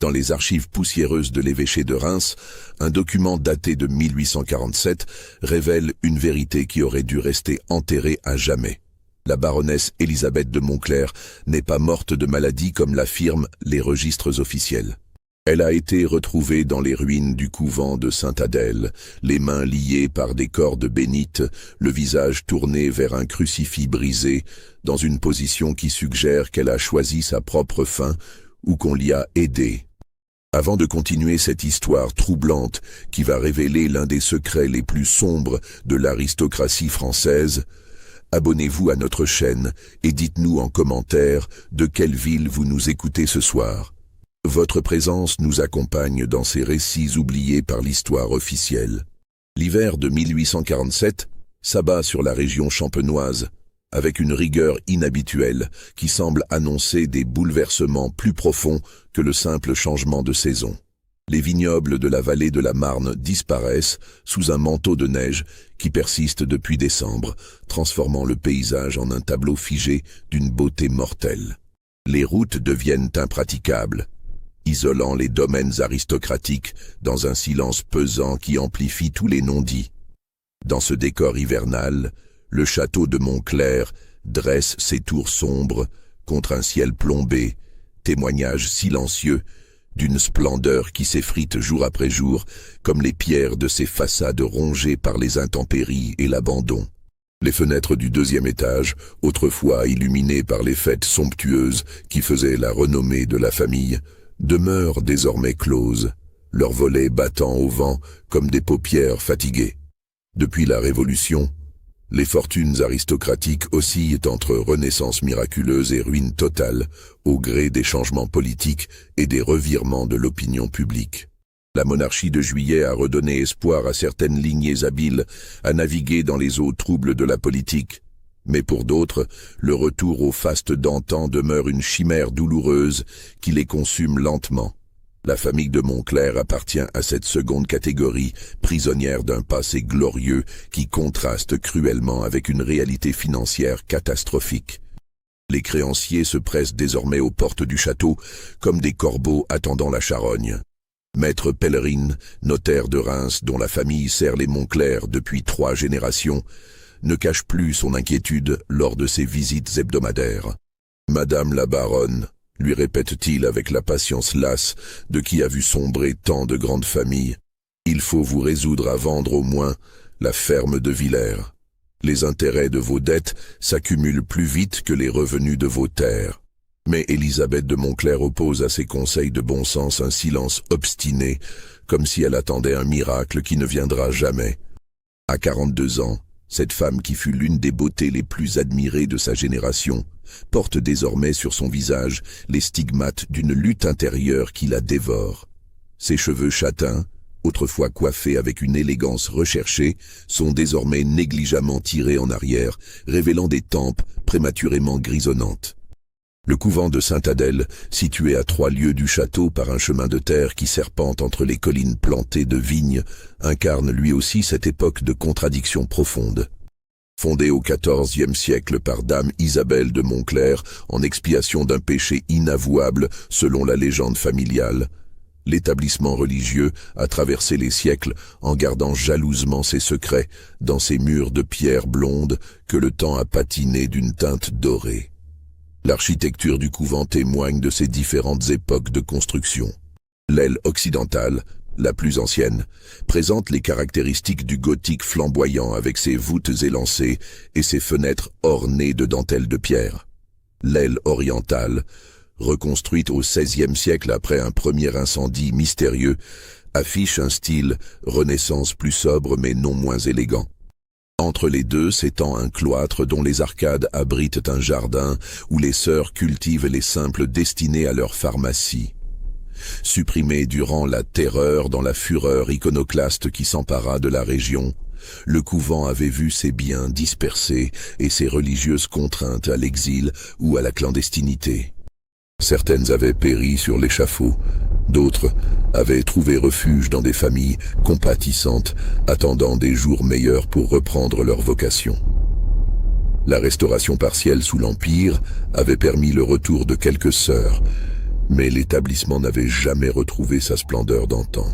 Dans les archives poussiéreuses de l'évêché de Reims, un document daté de 1847 révèle une vérité qui aurait dû rester enterrée à jamais. La baronesse Élisabeth de Montclerc n'est pas morte de maladie comme l'affirment les registres officiels. Elle a été retrouvée dans les ruines du couvent de Sainte-Adèle, les mains liées par des cordes bénites, le visage tourné vers un crucifix brisé, dans une position qui suggère qu'elle a choisi sa propre fin ou qu'on l'y a aidée. Avant de continuer cette histoire troublante qui va révéler l'un des secrets les plus sombres de l'aristocratie française, abonnez-vous à notre chaîne et dites-nous en commentaire de quelle ville vous nous écoutez ce soir. Votre présence nous accompagne dans ces récits oubliés par l'histoire officielle. L'hiver de 1847 s'abat sur la région champenoise, avec une rigueur inhabituelle qui semble annoncer des bouleversements plus profonds que le simple changement de saison. Les vignobles de la vallée de la Marne disparaissent sous un manteau de neige qui persiste depuis décembre, transformant le paysage en un tableau figé d'une beauté mortelle. Les routes deviennent impraticables, isolant les domaines aristocratiques dans un silence pesant qui amplifie tous les non-dits. Dans ce décor hivernal, le château de Montclerc dresse ses tours sombres contre un ciel plombé, témoignage silencieux d'une splendeur qui s'effrite jour après jour, comme les pierres de ses façades rongées par les intempéries et l'abandon. Les fenêtres du deuxième étage, autrefois illuminées par les fêtes somptueuses qui faisaient la renommée de la famille, demeurent désormais closes, leurs volets battant au vent comme des paupières fatiguées. Depuis la Révolution, les fortunes aristocratiques oscillent entre renaissance miraculeuse et ruine totale, au gré des changements politiques et des revirements de l'opinion publique. La monarchie de Juillet a redonné espoir à certaines lignées habiles à naviguer dans les eaux troubles de la politique. Mais pour d'autres, le retour au faste d'antan demeure une chimère douloureuse qui les consume lentement. La famille de Montclerc appartient à cette seconde catégorie, prisonnière d'un passé glorieux qui contraste cruellement avec une réalité financière catastrophique. Les créanciers se pressent désormais aux portes du château comme des corbeaux attendant la charogne. Maître Pellerine, notaire de Reims dont la famille sert les Montclerc depuis 3 générations, ne cache plus son inquiétude lors de ses visites hebdomadaires. « Madame la baronne », lui répète-t-il avec la patience lasse de qui a vu sombrer tant de grandes familles, « il faut vous résoudre à vendre au moins la ferme de Villers. Les intérêts de vos dettes s'accumulent plus vite que les revenus de vos terres. » Mais Élisabeth de Montclerc oppose à ces conseils de bon sens un silence obstiné, comme si elle attendait un miracle qui ne viendra jamais. À 42 ans, cette femme qui fut l'une des beautés les plus admirées de sa génération, porte désormais sur son visage les stigmates d'une lutte intérieure qui la dévore. Ses cheveux châtains, autrefois coiffés avec une élégance recherchée, sont désormais négligemment tirés en arrière, révélant des tempes prématurément grisonnantes. Le couvent de Sainte-Adèle, situé à 3 lieues du château par un chemin de terre qui serpente entre les collines plantées de vignes, incarne lui aussi cette époque de contradictions profondes. Fondé au XIVe siècle par dame Isabelle de Montclerc en expiation d'un péché inavouable selon la légende familiale, l'établissement religieux a traversé les siècles en gardant jalousement ses secrets dans ses murs de pierre blonde que le temps a patinés d'une teinte dorée. L'architecture du couvent témoigne de ces différentes époques de construction. L'aile occidentale, la plus ancienne, présente les caractéristiques du gothique flamboyant avec ses voûtes élancées et ses fenêtres ornées de dentelles de pierre. L'aile orientale, reconstruite au XVIe siècle après un premier incendie mystérieux, affiche un style Renaissance plus sobre mais non moins élégant. Entre les deux s'étend un cloître dont les arcades abritent un jardin où les sœurs cultivent les simples destinés à leur pharmacie. Supprimé durant la terreur dans la fureur iconoclaste qui s'empara de la région, le couvent avait vu ses biens dispersés et ses religieuses contraintes à l'exil ou à la clandestinité. Certaines avaient péri sur l'échafaud, d'autres avaient trouvé refuge dans des familles compatissantes, attendant des jours meilleurs pour reprendre leur vocation. La restauration partielle sous l'Empire avait permis le retour de quelques sœurs, Mais l'établissement n'avait jamais retrouvé sa splendeur d'antan.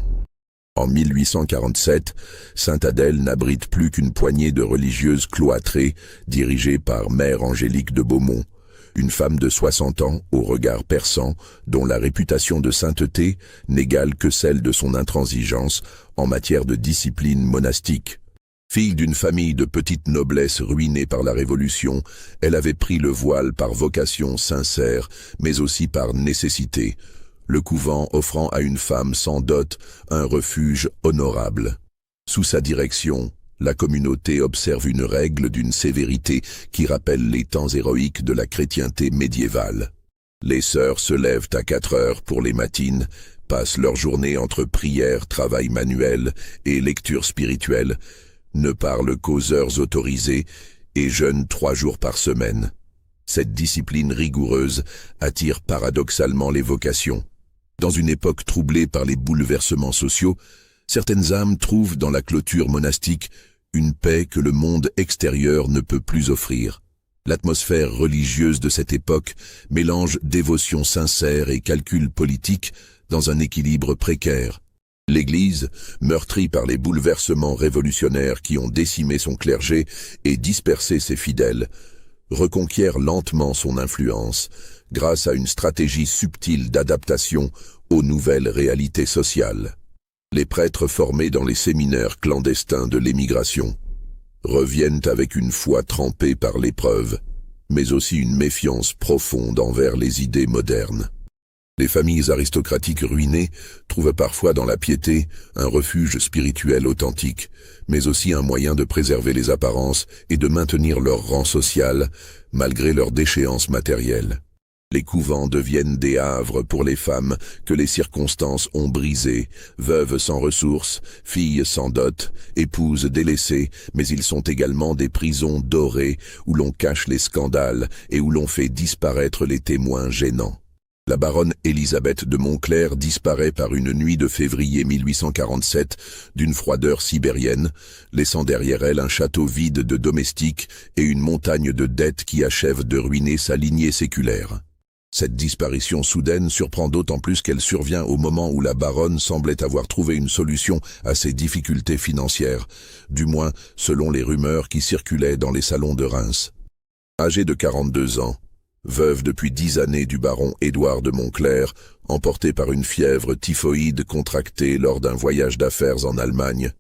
En 1847, Sainte-Adèle n'abrite plus qu'une poignée de religieuses cloîtrées dirigées par Mère Angélique de Beaumont, une femme de 60 ans au regard perçant dont la réputation de sainteté n'égale que celle de son intransigeance en matière de discipline monastique. Fille d'une famille de petite noblesse ruinée par la Révolution, elle avait pris le voile par vocation sincère, mais aussi par nécessité, le couvent offrant à une femme sans dot un refuge honorable. Sous sa direction, la communauté observe une règle d'une sévérité qui rappelle les temps héroïques de la chrétienté médiévale. Les sœurs se lèvent à 4 heures pour les matines, passent leur journée entre prières, travail manuel et lecture spirituelle, ne parlent qu'aux heures autorisées et jeûnent 3 jours par semaine. Cette discipline rigoureuse attire paradoxalement les vocations. Dans une époque troublée par les bouleversements sociaux, certaines âmes trouvent dans la clôture monastique une paix que le monde extérieur ne peut plus offrir. L'atmosphère religieuse de cette époque mélange dévotion sincère et calcul politique dans un équilibre précaire. L'Église, meurtrie par les bouleversements révolutionnaires qui ont décimé son clergé et dispersé ses fidèles, reconquiert lentement son influence grâce à une stratégie subtile d'adaptation aux nouvelles réalités sociales. Les prêtres formés dans les séminaires clandestins de l'émigration reviennent avec une foi trempée par l'épreuve, mais aussi une méfiance profonde envers les idées modernes. Les familles aristocratiques ruinées trouvent parfois dans la piété un refuge spirituel authentique, mais aussi un moyen de préserver les apparences et de maintenir leur rang social malgré leur déchéance matérielle. Les couvents deviennent des havres pour les femmes que les circonstances ont brisées, veuves sans ressources, filles sans dot, épouses délaissées, mais ils sont également des prisons dorées où l'on cache les scandales et où l'on fait disparaître les témoins gênants. La baronne Élisabeth de Montclerc disparaît par une nuit de février 1847 d'une froideur sibérienne, laissant derrière elle un château vide de domestiques et une montagne de dettes qui achèvent de ruiner sa lignée séculaire. Cette disparition soudaine surprend d'autant plus qu'elle survient au moment où la baronne semblait avoir trouvé une solution à ses difficultés financières, du moins selon les rumeurs qui circulaient dans les salons de Reims. Âgée de 42 ans, veuve depuis 10 années du baron Édouard de Montclerc, emportée par une fièvre typhoïde contractée lors d'un voyage d'affaires en Allemagne,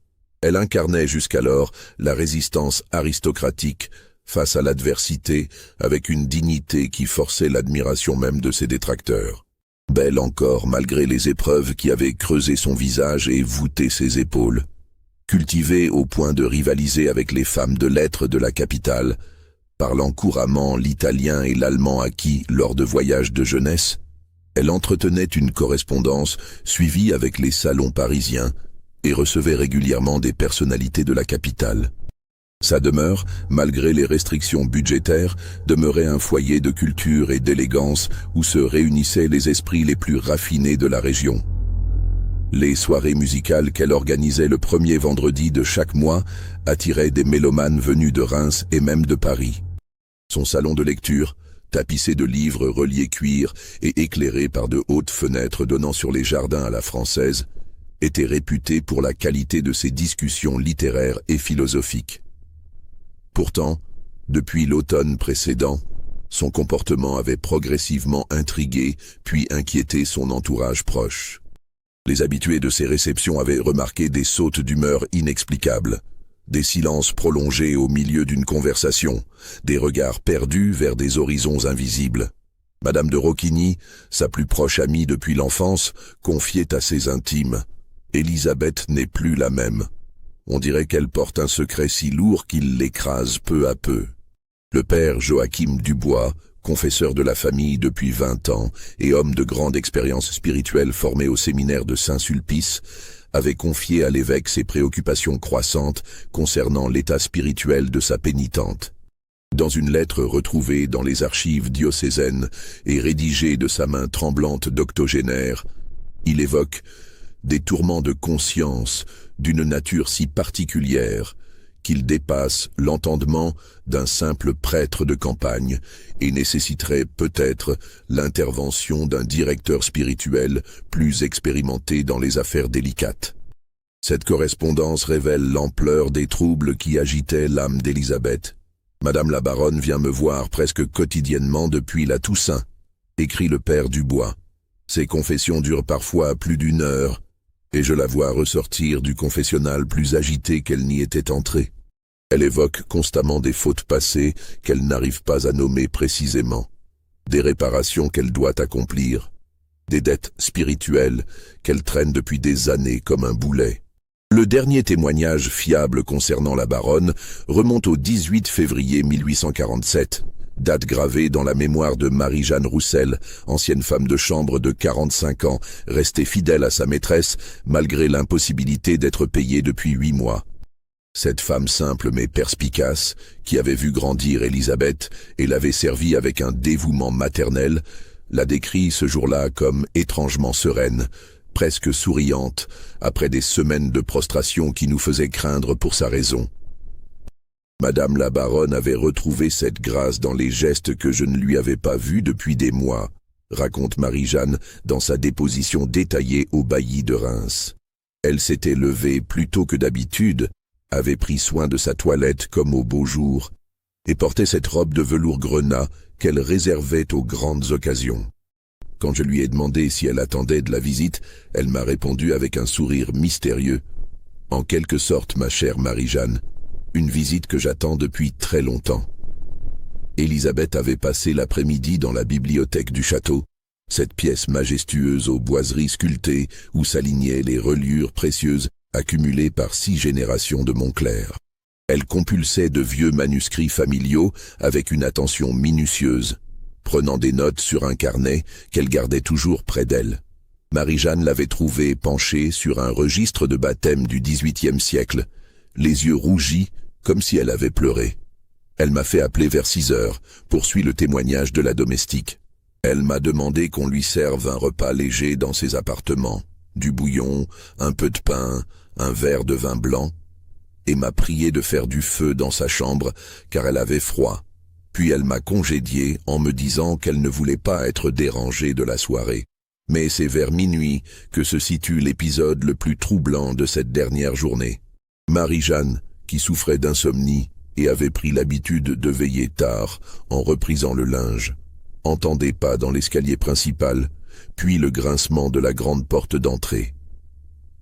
elle incarnait jusqu'alors la résistance aristocratique face à l'adversité avec une dignité qui forçait l'admiration même de ses détracteurs. Belle encore malgré les épreuves qui avaient creusé son visage et voûté ses épaules. Cultivée au point de rivaliser avec les femmes de lettres de la capitale, parlant couramment l'italien et l'allemand acquis lors de voyages de jeunesse, elle entretenait une correspondance suivie avec les salons parisiens et recevait régulièrement des personnalités de la capitale. Sa demeure, malgré les restrictions budgétaires, demeurait un foyer de culture et d'élégance où se réunissaient les esprits les plus raffinés de la région. Les soirées musicales qu'elle organisait le premier vendredi de chaque mois attiraient des mélomanes venus de Reims et même de Paris. Son salon de lecture, tapissé de livres reliés cuir et éclairé par de hautes fenêtres donnant sur les jardins à la française, était réputé pour la qualité de ses discussions littéraires et philosophiques. Pourtant, depuis l'automne précédent, son comportement avait progressivement intrigué puis inquiété son entourage proche. Les habitués de ces réceptions avaient remarqué des sautes d'humeur inexplicables, des silences prolongés au milieu d'une conversation, des regards perdus vers des horizons invisibles. Madame de Roquigny, sa plus proche amie depuis l'enfance, confiait à ses intimes « Élisabeth n'est plus la même ». On dirait qu'elle porte un secret si lourd qu'il l'écrase peu à peu. Le père Joachim Dubois, confesseur de la famille depuis 20 ans et homme de grande expérience spirituelle formé au séminaire de Saint-Sulpice, avait confié à l'évêque ses préoccupations croissantes concernant l'état spirituel de sa pénitente. Dans une lettre retrouvée dans les archives diocésaines et rédigée de sa main tremblante d'octogénaire, il évoque des tourments de conscience d'une nature si particulière qu'il dépasse l'entendement d'un simple prêtre de campagne et nécessiterait peut-être l'intervention d'un directeur spirituel plus expérimenté dans les affaires délicates. Cette correspondance révèle l'ampleur des troubles qui agitaient l'âme d'Élisabeth. Madame la baronne vient me voir presque quotidiennement depuis la Toussaint, écrit le père Dubois. Ses confessions durent parfois plus d'1 heure, et je la vois ressortir du confessionnal plus agitée qu'elle n'y était entrée. Elle évoque constamment des fautes passées qu'elle n'arrive pas à nommer précisément, des réparations qu'elle doit accomplir, des dettes spirituelles qu'elle traîne depuis des années comme un boulet. Le dernier témoignage fiable concernant la baronne remonte au 18 février 1847, date gravée dans la mémoire de Marie-Jeanne Roussel, ancienne femme de chambre de 45 ans, restée fidèle à sa maîtresse malgré l'impossibilité d'être payée depuis 8 mois. Cette femme simple mais perspicace, qui avait vu grandir Élisabeth et l'avait servie avec un dévouement maternel, la décrit ce jour-là comme étrangement sereine, presque souriante, après des semaines de prostration qui nous faisaient craindre pour sa raison. Madame la baronne avait retrouvé cette grâce dans les gestes que je ne lui avais pas vus depuis des mois, raconte Marie-Jeanne dans sa déposition détaillée au bailli de Reims. Elle s'était levée plus tôt que d'habitude, avait pris soin de sa toilette comme au beau jour, et portait cette robe de velours grenat qu'elle réservait aux grandes occasions. Quand je lui ai demandé si elle attendait de la visite, elle m'a répondu avec un sourire mystérieux. « En quelque sorte, ma chère Marie-Jeanne, une visite que j'attends depuis très longtemps. » Élisabeth avait passé l'après-midi dans la bibliothèque du château, cette pièce majestueuse aux boiseries sculptées où s'alignaient les reliures précieuses accumulées par 6 générations de Montclair. Elle compulsait de vieux manuscrits familiaux avec une attention minutieuse, prenant des notes sur un carnet qu'elle gardait toujours près d'elle. Marie-Jeanne l'avait trouvée penchée sur un registre de baptême du XVIIIe siècle, les yeux rougis comme si elle avait pleuré. Elle m'a fait appeler vers 6 heures, poursuit le témoignage de la domestique. Elle m'a demandé qu'on lui serve un repas léger dans ses appartements, du bouillon, un peu de pain, un verre de vin blanc, et m'a prié de faire du feu dans sa chambre car elle avait froid. Puis elle m'a congédié en me disant qu'elle ne voulait pas être dérangée de la soirée. Mais c'est vers minuit que se situe l'épisode le plus troublant de cette dernière journée. Marie-Jeanne, qui souffrait d'insomnie et avait pris l'habitude de veiller tard en reprisant le linge, entendait pas dans l'escalier principal, puis le grincement de la grande porte d'entrée.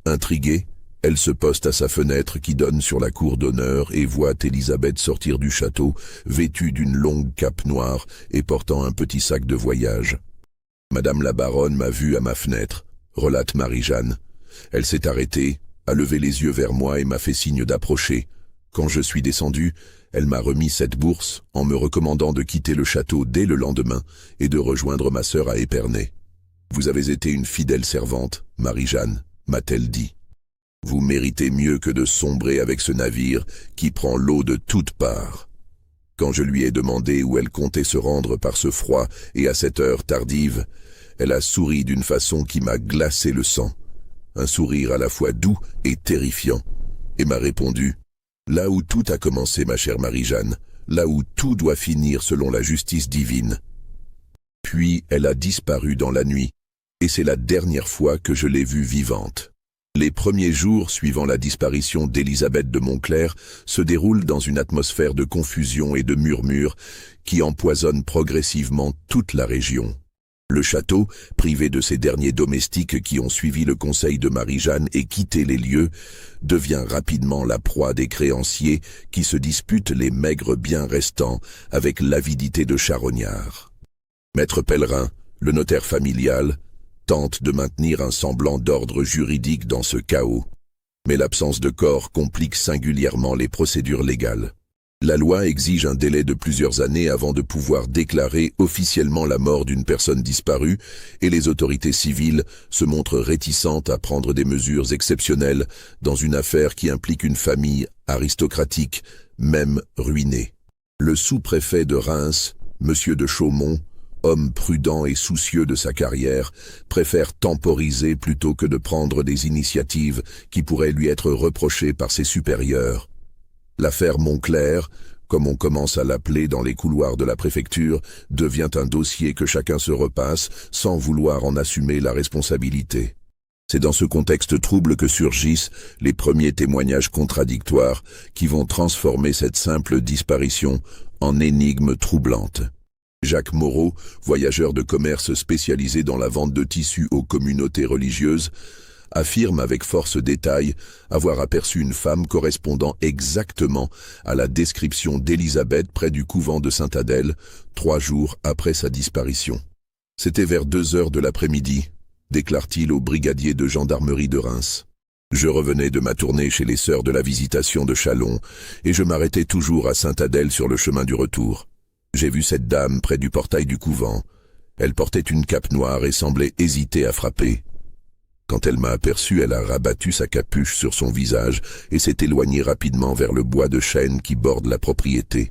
Intriguée, elle se poste à sa fenêtre qui donne sur la cour d'honneur et voit Élisabeth sortir du château, vêtue d'une longue cape noire et portant un petit sac de voyage. « Madame la baronne m'a vue à ma fenêtre », relate Marie-Jeanne. Elle s'est arrêtée, a levé les yeux vers moi et m'a fait signe d'approcher. Quand je suis descendu, elle m'a remis cette bourse en me recommandant de quitter le château dès le lendemain et de rejoindre ma sœur à Épernay. « Vous avez été une fidèle servante, Marie-Jeanne », m'a-t-elle dit. « Vous méritez mieux que de sombrer avec ce navire qui prend l'eau de toutes parts. » Quand je lui ai demandé où elle comptait se rendre par ce froid et à cette heure tardive, elle a souri d'une façon qui m'a glacé le sang. Un sourire à la fois doux et terrifiant, et m'a répondu « Là où tout a commencé, ma chère Marie-Jeanne, là où tout doit finir selon la justice divine. » Puis elle a disparu dans la nuit, et c'est la dernière fois que je l'ai vue vivante. Les premiers jours suivant la disparition d'Élisabeth de Montclair se déroulent dans une atmosphère de confusion et de murmures qui empoisonne progressivement toute la région. Le château, privé de ses derniers domestiques qui ont suivi le conseil de Marie-Jeanne et quitté les lieux, devient rapidement la proie des créanciers qui se disputent les maigres biens restants avec l'avidité de charognards. Maître Pellerin, le notaire familial, tente de maintenir un semblant d'ordre juridique dans ce chaos, mais l'absence de corps complique singulièrement les procédures légales. La loi exige un délai de plusieurs années avant de pouvoir déclarer officiellement la mort d'une personne disparue et les autorités civiles se montrent réticentes à prendre des mesures exceptionnelles dans une affaire qui implique une famille aristocratique, même ruinée. Le sous-préfet de Reims, M. de Chaumont, homme prudent et soucieux de sa carrière, préfère temporiser plutôt que de prendre des initiatives qui pourraient lui être reprochées par ses supérieurs. L'affaire Moncler, comme on commence à l'appeler dans les couloirs de la préfecture, devient un dossier que chacun se repasse sans vouloir en assumer la responsabilité. C'est dans ce contexte trouble que surgissent les premiers témoignages contradictoires qui vont transformer cette simple disparition en énigme troublante. Jacques Moreau, voyageur de commerce spécialisé dans la vente de tissus aux communautés religieuses, affirme avec force détail avoir aperçu une femme correspondant exactement à la description d'Élisabeth près du couvent de Sainte-Adèle, 3 jours après sa disparition. C'était vers 2 heures de l'après-midi, déclare-t-il au brigadier de gendarmerie de Reims. Je revenais de ma tournée chez les Sœurs de la Visitation de Châlons et je m'arrêtais toujours à Sainte-Adèle sur le chemin du retour. J'ai vu cette dame près du portail du couvent. Elle portait une cape noire et semblait hésiter à frapper. Quand elle m'a aperçu, elle a rabattu sa capuche sur son visage et s'est éloignée rapidement vers le bois de chêne qui borde la propriété.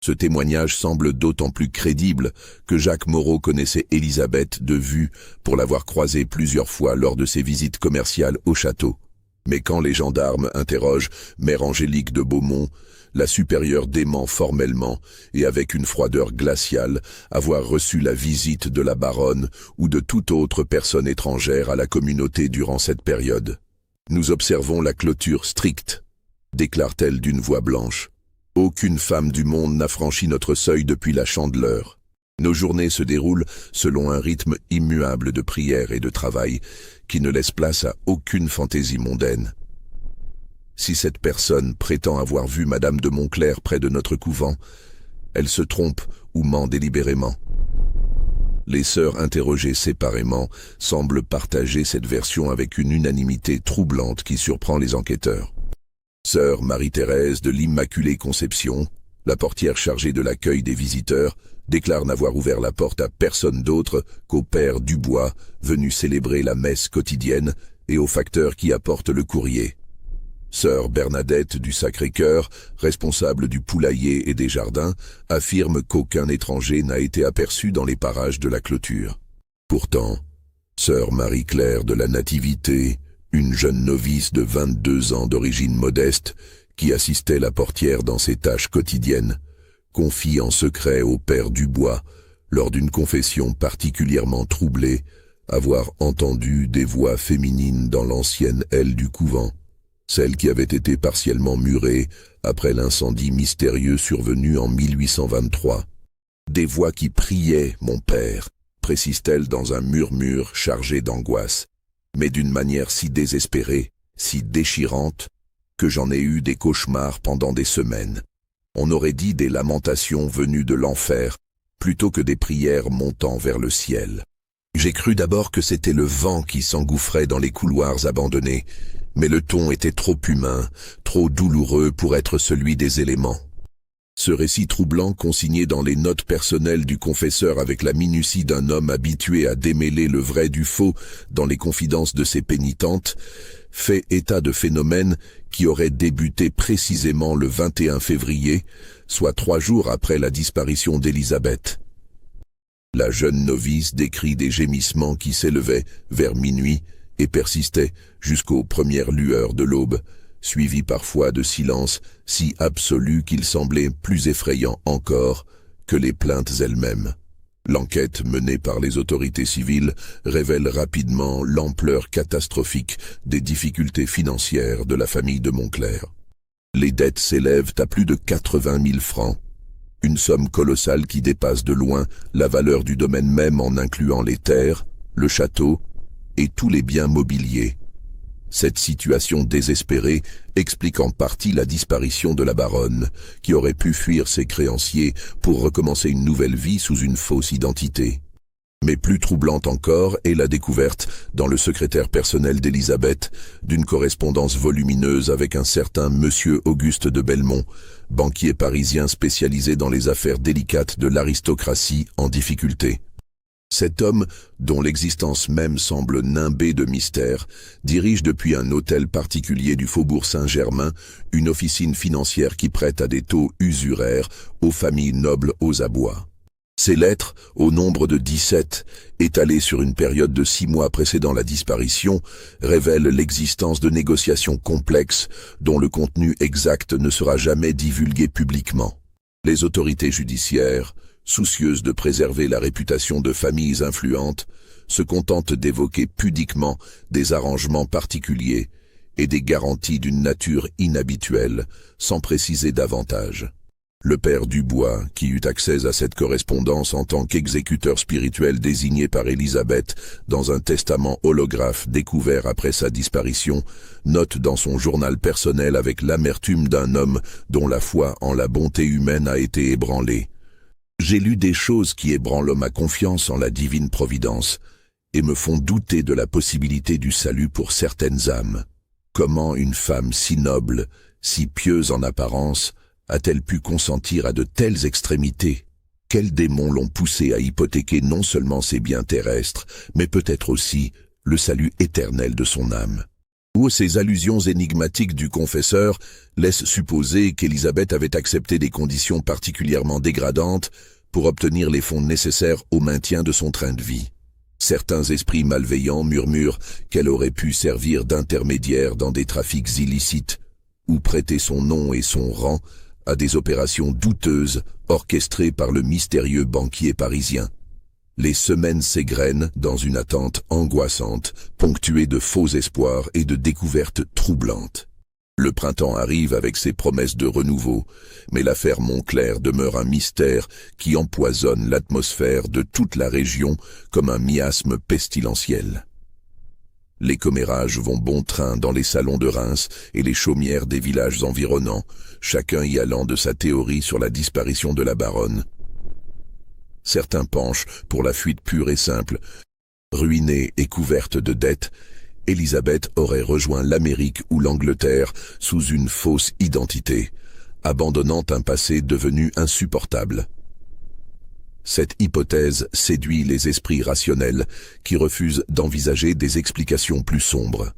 Ce témoignage semble d'autant plus crédible que Jacques Moreau connaissait Élisabeth de vue pour l'avoir croisée plusieurs fois lors de ses visites commerciales au château. Mais quand les gendarmes interrogent Mère Angélique de Beaumont, la supérieure dément formellement et avec une froideur glaciale avoir reçu la visite de la baronne ou de toute autre personne étrangère à la communauté durant cette période. Nous observons la clôture stricte, déclare-t-elle d'une voix blanche. Aucune femme du monde n'a franchi notre seuil depuis la Chandeleur. Nos journées se déroulent selon un rythme immuable de prière et de travail qui ne laisse place à aucune fantaisie mondaine. Si cette personne prétend avoir vu Madame de Moncler près de notre couvent, elle se trompe ou ment délibérément. Les sœurs interrogées séparément semblent partager cette version avec une unanimité troublante qui surprend les enquêteurs. Sœur Marie-Thérèse de l'Immaculée Conception, la portière chargée de l'accueil des visiteurs, déclare n'avoir ouvert la porte à personne d'autre qu'au père Dubois, venu célébrer la messe quotidienne, et au facteur qui apporte le courrier. Sœur Bernadette du Sacré-Cœur, responsable du poulailler et des jardins, affirme qu'aucun étranger n'a été aperçu dans les parages de la clôture. Pourtant, Sœur Marie-Claire de la Nativité, une jeune novice de 22 ans d'origine modeste, qui assistait la portière dans ses tâches quotidiennes, confie en secret au père Dubois, lors d'une confession particulièrement troublée, avoir entendu des voix féminines dans l'ancienne aile du couvent, celle qui avait été partiellement murée après l'incendie mystérieux survenu en 1823. Des voix qui priaient, mon père, précise-t-elle dans un murmure chargé d'angoisse, mais d'une manière si désespérée, si déchirante, que j'en ai eu des cauchemars pendant des semaines. On aurait dit des lamentations venues de l'enfer, plutôt que des prières montant vers le ciel. J'ai cru d'abord que c'était le vent qui s'engouffrait dans les couloirs abandonnés, mais le ton était trop humain, trop douloureux pour être celui des éléments. Ce récit troublant, consigné dans les notes personnelles du confesseur avec la minutie d'un homme habitué à démêler le vrai du faux dans les confidences de ses pénitentes, fait état de phénomènes qui auraient débuté précisément le 21 février, soit 3 jours après la disparition d'Élisabeth. La jeune novice décrit des gémissements qui s'élevaient vers minuit et persistaient jusqu'aux premières lueurs de l'aube, suivis parfois de silences si absolus qu'ils semblaient plus effrayants encore que les plaintes elles-mêmes. L'enquête menée par les autorités civiles révèle rapidement l'ampleur catastrophique des difficultés financières de la famille de Moncler. Les dettes s'élèvent à plus de 80 000 francs, une somme colossale qui dépasse de loin la valeur du domaine même en incluant les terres, le château et tous les biens mobiliers. Cette situation désespérée explique en partie la disparition de la baronne, qui aurait pu fuir ses créanciers pour recommencer une nouvelle vie sous une fausse identité. Mais plus troublante encore est la découverte, dans le secrétaire personnel d'Élisabeth, d'une correspondance volumineuse avec un certain Monsieur Auguste de Belmont, banquier parisien spécialisé dans les affaires délicates de l'aristocratie en difficulté. Cet homme, dont l'existence même semble nimbée de mystère, dirige depuis un hôtel particulier du faubourg Saint-Germain une officine financière qui prête à des taux usuraires aux familles nobles aux abois. Ces lettres, au nombre de 17, étalées sur une période de 6 mois précédant la disparition, révèlent l'existence de négociations complexes dont le contenu exact ne sera jamais divulgué publiquement. Les autorités judiciaires, soucieuses de préserver la réputation de familles influentes, se contentent d'évoquer pudiquement des arrangements particuliers et des garanties d'une nature inhabituelle, sans préciser davantage. Le père Dubois, qui eut accès à cette correspondance en tant qu'exécuteur spirituel désigné par Élisabeth dans un testament holographe découvert après sa disparition, note dans son journal personnel avec l'amertume d'un homme dont la foi en la bonté humaine a été ébranlée. « J'ai lu des choses qui ébranlent ma confiance en la divine providence et me font douter de la possibilité du salut pour certaines âmes. Comment une femme si noble, si pieuse en apparence, a-t-elle pu consentir à de telles extrémités? Quels démons l'ont poussée à hypothéquer non seulement ses biens terrestres, mais peut-être aussi le salut éternel de son âme? Ou ces allusions énigmatiques du confesseur laissent supposer qu'Élisabeth avait accepté des conditions particulièrement dégradantes pour obtenir les fonds nécessaires au maintien de son train de vie. Certains esprits malveillants murmurent qu'elle aurait pu servir d'intermédiaire dans des trafics illicites, ou prêter son nom et son rang à des opérations douteuses orchestrées par le mystérieux banquier parisien. Les semaines s'égrènent dans une attente angoissante, ponctuée de faux espoirs et de découvertes troublantes. Le printemps arrive avec ses promesses de renouveau, mais l'affaire Montclair demeure un mystère qui empoisonne l'atmosphère de toute la région comme un miasme pestilentiel. Les commérages vont bon train dans les salons de Reims et les chaumières des villages environnants, chacun y allant de sa théorie sur la disparition de la baronne. Certains penchent pour la fuite pure et simple. Ruinée et couverte de dettes, Élisabeth aurait rejoint l'Amérique ou l'Angleterre sous une fausse identité, abandonnant un passé devenu insupportable. Cette hypothèse séduit les esprits rationnels qui refusent d'envisager des explications plus sombres.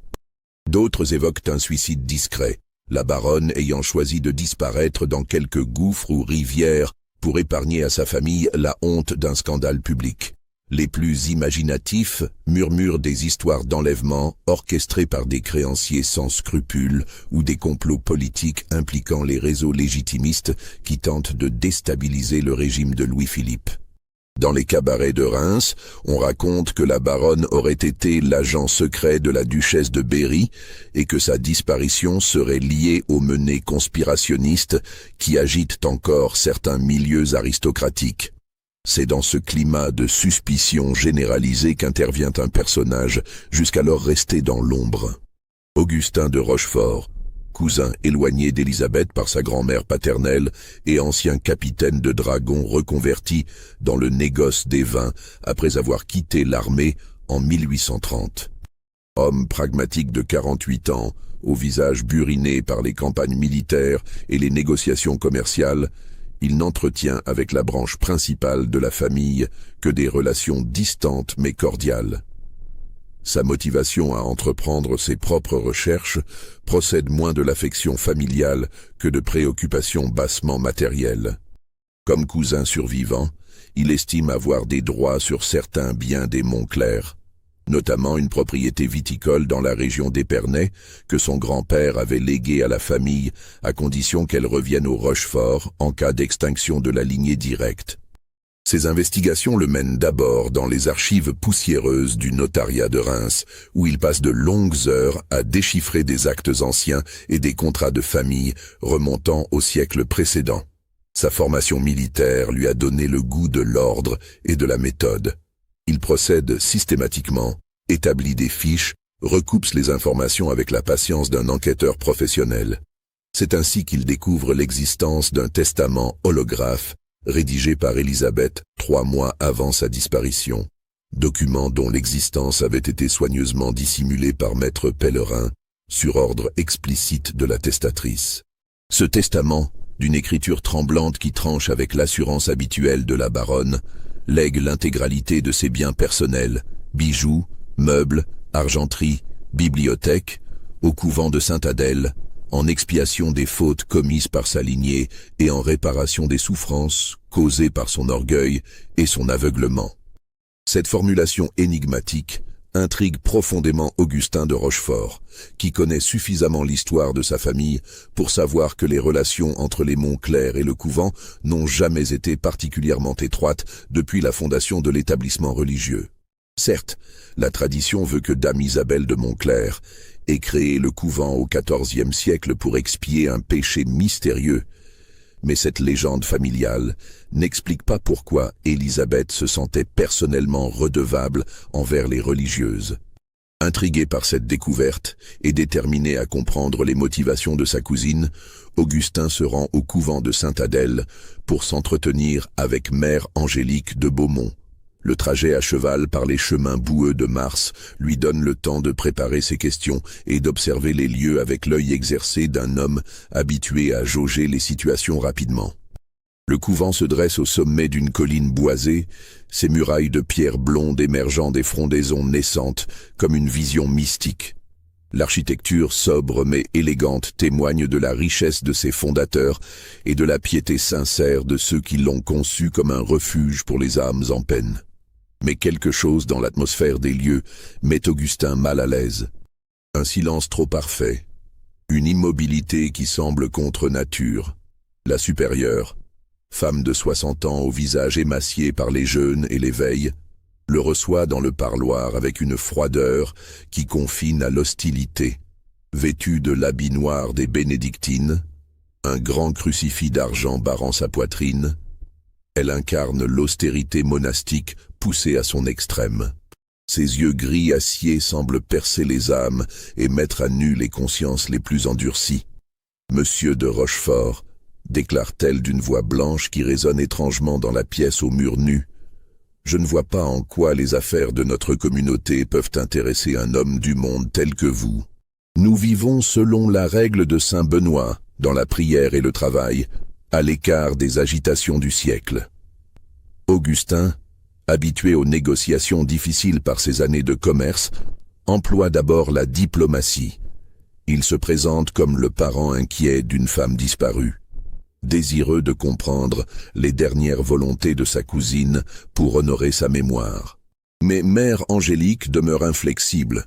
D'autres évoquent un suicide discret, la baronne ayant choisi de disparaître dans quelque gouffre ou rivière pour épargner à sa famille la honte d'un scandale public. Les plus imaginatifs murmurent des histoires d'enlèvement orchestrées par des créanciers sans scrupules ou des complots politiques impliquant les réseaux légitimistes qui tentent de déstabiliser le régime de Louis-Philippe. Dans les cabarets de Reims, on raconte que la baronne aurait été l'agent secret de la duchesse de Berry et que sa disparition serait liée aux menées conspirationnistes qui agitent encore certains milieux aristocratiques. C'est dans ce climat de suspicion généralisée qu'intervient un personnage jusqu'alors resté dans l'ombre. Augustin de Rochefort, cousin éloigné d'Élisabeth par sa grand-mère paternelle et ancien capitaine de dragons reconverti dans le négoce des vins après avoir quitté l'armée en 1830. Homme pragmatique de 48 ans, au visage buriné par les campagnes militaires et les négociations commerciales, il n'entretient avec la branche principale de la famille que des relations distantes mais cordiales. Sa motivation à entreprendre ses propres recherches procède moins de l'affection familiale que de préoccupations bassement matérielles. Comme cousin survivant, il estime avoir des droits sur certains biens des Montclair, notamment une propriété viticole dans la région d'Épernay que son grand-père avait léguée à la famille à condition qu'elle revienne au Rochefort en cas d'extinction de la lignée directe. Ces investigations le mènent d'abord dans les archives poussiéreuses du notariat de Reims, où il passe de longues heures à déchiffrer des actes anciens et des contrats de famille remontant au siècle précédent. Sa formation militaire lui a donné le goût de l'ordre et de la méthode. Il procède systématiquement, établit des fiches, recoupe les informations avec la patience d'un enquêteur professionnel. C'est ainsi qu'il découvre l'existence d'un testament holographe rédigé par Élisabeth 3 mois avant sa disparition, document dont l'existence avait été soigneusement dissimulée par Maître Pellerin, sur ordre explicite de la testatrice. Ce testament, d'une écriture tremblante qui tranche avec l'assurance habituelle de la baronne, lègue l'intégralité de ses biens personnels, bijoux, meubles, argenterie, bibliothèque, au couvent de Sainte-Adèle, en expiation des fautes commises par sa lignée et en réparation des souffrances causées par son orgueil et son aveuglement. Cette formulation énigmatique intrigue profondément Augustin de Rochefort, qui connaît suffisamment l'histoire de sa famille pour savoir que les relations entre les Montcler et le couvent n'ont jamais été particulièrement étroites depuis la fondation de l'établissement religieux. Certes, la tradition veut que Dame Isabelle de Montcler ait créé le couvent au XIVe siècle pour expier un péché mystérieux, mais cette légende familiale n'explique pas pourquoi Élisabeth se sentait personnellement redevable envers les religieuses. Intrigué par cette découverte et déterminé à comprendre les motivations de sa cousine, Augustin se rend au couvent de Sainte-Adèle pour s'entretenir avec Mère Angélique de Beaumont. Le trajet à cheval par les chemins boueux de Mars lui donne le temps de préparer ses questions et d'observer les lieux avec l'œil exercé d'un homme habitué à jauger les situations rapidement. Le couvent se dresse au sommet d'une colline boisée, ses murailles de pierre blonde émergeant des frondaisons naissantes comme une vision mystique. L'architecture sobre mais élégante témoigne de la richesse de ses fondateurs et de la piété sincère de ceux qui l'ont conçu comme un refuge pour les âmes en peine. Mais quelque chose dans l'atmosphère des lieux met Augustin mal à l'aise. Un silence trop parfait, une immobilité qui semble contre nature. La supérieure, femme de 60 ans au visage émacié par les jeûnes et les veilles, le reçoit dans le parloir avec une froideur qui confine à l'hostilité. Vêtue de l'habit noir des bénédictines, un grand crucifix d'argent barrant sa poitrine, elle incarne l'austérité monastique poussée à son extrême. Ses yeux gris acier semblent percer les âmes et mettre à nu les consciences les plus endurcies. « Monsieur de Rochefort », déclare-t-elle d'une voix blanche qui résonne étrangement dans la pièce aux murs nus, « je ne vois pas en quoi les affaires de notre communauté peuvent intéresser un homme du monde tel que vous. Nous vivons selon la règle de Saint Benoît, dans la prière et le travail, à l'écart des agitations du siècle. » Augustin, habitué aux négociations difficiles par ses années de commerce, emploie d'abord la diplomatie. Il se présente comme le parent inquiet d'une femme disparue, désireux de comprendre les dernières volontés de sa cousine pour honorer sa mémoire. Mais Mère Angélique demeure inflexible.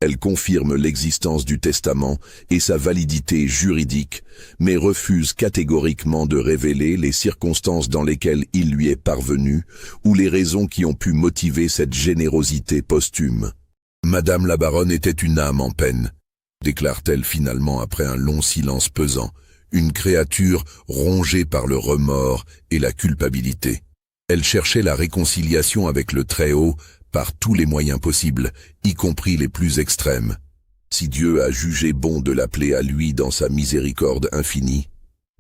Elle confirme l'existence du testament et sa validité juridique, mais refuse catégoriquement de révéler les circonstances dans lesquelles il lui est parvenu ou les raisons qui ont pu motiver cette générosité posthume. « Madame la baronne était une âme en peine », déclare-t-elle finalement après un long silence pesant, une créature rongée par le remords et la culpabilité. Elle cherchait la réconciliation avec le Très-Haut par tous les moyens possibles, y compris les plus extrêmes. Si Dieu a jugé bon de l'appeler à lui dans sa miséricorde infinie,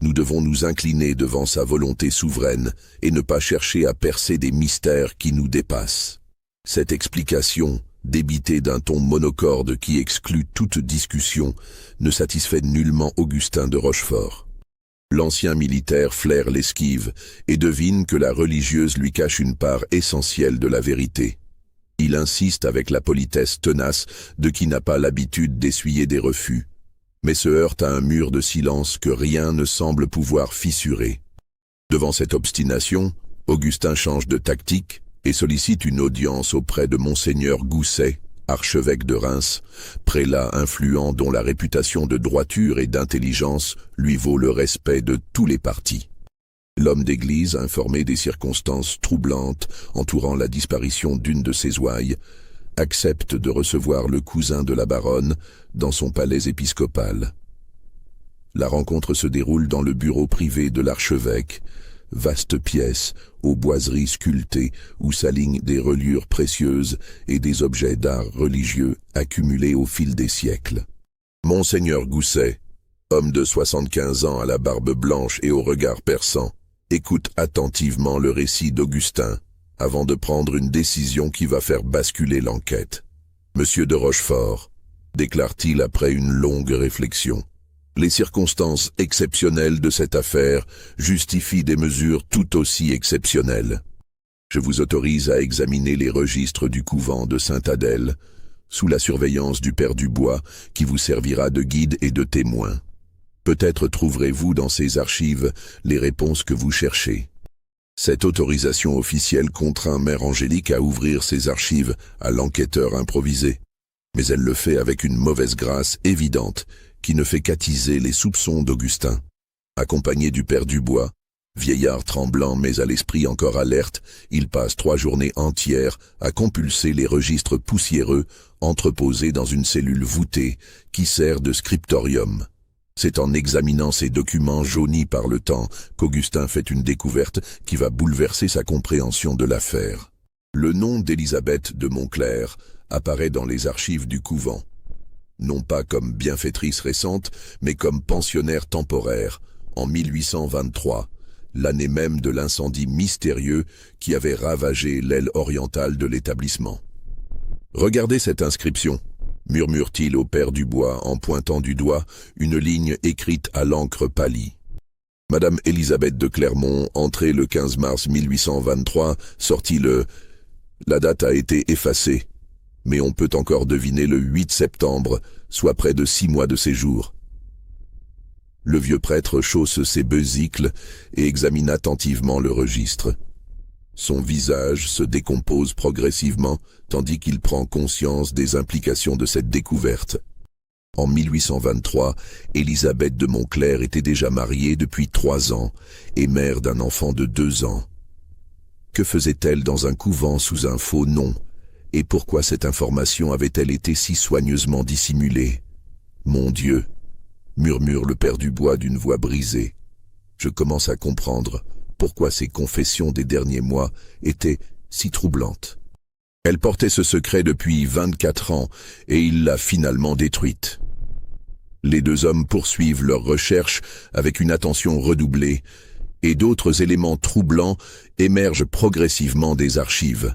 nous devons nous incliner devant sa volonté souveraine et ne pas chercher à percer des mystères qui nous dépassent. Cette explication, débitée d'un ton monocorde qui exclut toute discussion, ne satisfait nullement Augustin de Rochefort. L'ancien militaire flaire l'esquive et devine que la religieuse lui cache une part essentielle de la vérité. Il insiste avec la politesse tenace de qui n'a pas l'habitude d'essuyer des refus, mais se heurte à un mur de silence que rien ne semble pouvoir fissurer. Devant cette obstination, Augustin change de tactique et sollicite une audience auprès de Monseigneur Gousset, archevêque de Reims, prélat influent dont la réputation de droiture et d'intelligence lui vaut le respect de tous les partis. L'homme d'église, informé des circonstances troublantes entourant la disparition d'une de ses ouailles, accepte de recevoir le cousin de la baronne dans son palais épiscopal. La rencontre se déroule dans le bureau privé de l'archevêque, vaste pièce aux boiseries sculptées où s'alignent des reliures précieuses et des objets d'art religieux accumulés au fil des siècles. Monseigneur Gousset, homme de 75 ans à la barbe blanche et au regard perçant, écoute attentivement le récit d'Augustin avant de prendre une décision qui va faire basculer l'enquête. « Monsieur de Rochefort », déclare-t-il après une longue réflexion, « les circonstances exceptionnelles de cette affaire justifient des mesures tout aussi exceptionnelles. Je vous autorise à examiner les registres du couvent de Sainte-Adèle, sous la surveillance du père Dubois, qui vous servira de guide et de témoin. Peut-être trouverez-vous dans ces archives les réponses que vous cherchez. Cette autorisation officielle contraint Mère Angélique à ouvrir ses archives à l'enquêteur improvisé. Mais elle le fait avec une mauvaise grâce évidente qui ne fait qu'attiser les soupçons d'Augustin. Accompagné du père Dubois, vieillard tremblant mais à l'esprit encore alerte, il passe 3 journées entières à compulser les registres poussiéreux entreposés dans une cellule voûtée qui sert de scriptorium. C'est en examinant ces documents jaunis par le temps qu'Augustin fait une découverte qui va bouleverser sa compréhension de l'affaire. Le nom d'Élisabeth de Montcler apparaît dans les archives du couvent. Non pas comme bienfaitrice récente, mais comme pensionnaire temporaire, en 1823, l'année même de l'incendie mystérieux qui avait ravagé l'aile orientale de l'établissement. « Regardez cette inscription », murmure-t-il au père Dubois en pointant du doigt une ligne écrite à l'encre pâlie. Madame Élisabeth de Clermont, entrée le 15 mars 1823, sortie le... La date a été effacée, mais on peut encore deviner le 8 septembre, soit près de 6 mois de séjour. Le vieux prêtre chausse ses besicles et examine attentivement le registre. Son visage se décompose progressivement, tandis qu'il prend conscience des implications de cette découverte. En 1823, Élisabeth de Montcler était déjà mariée depuis 3 ans et mère d'un enfant de 2 ans. Que faisait-elle dans un couvent sous un faux nom? Et pourquoi cette information avait-elle été si soigneusement dissimulée? Mon Dieu, murmure le père Dubois d'une voix brisée. Je commence à comprendre pourquoi ces confessions des derniers mois étaient si troublantes. Elle portait ce secret depuis 24 ans et il l'a finalement détruite. Les 2 hommes poursuivent leurs recherches avec une attention redoublée et d'autres éléments troublants émergent progressivement des archives.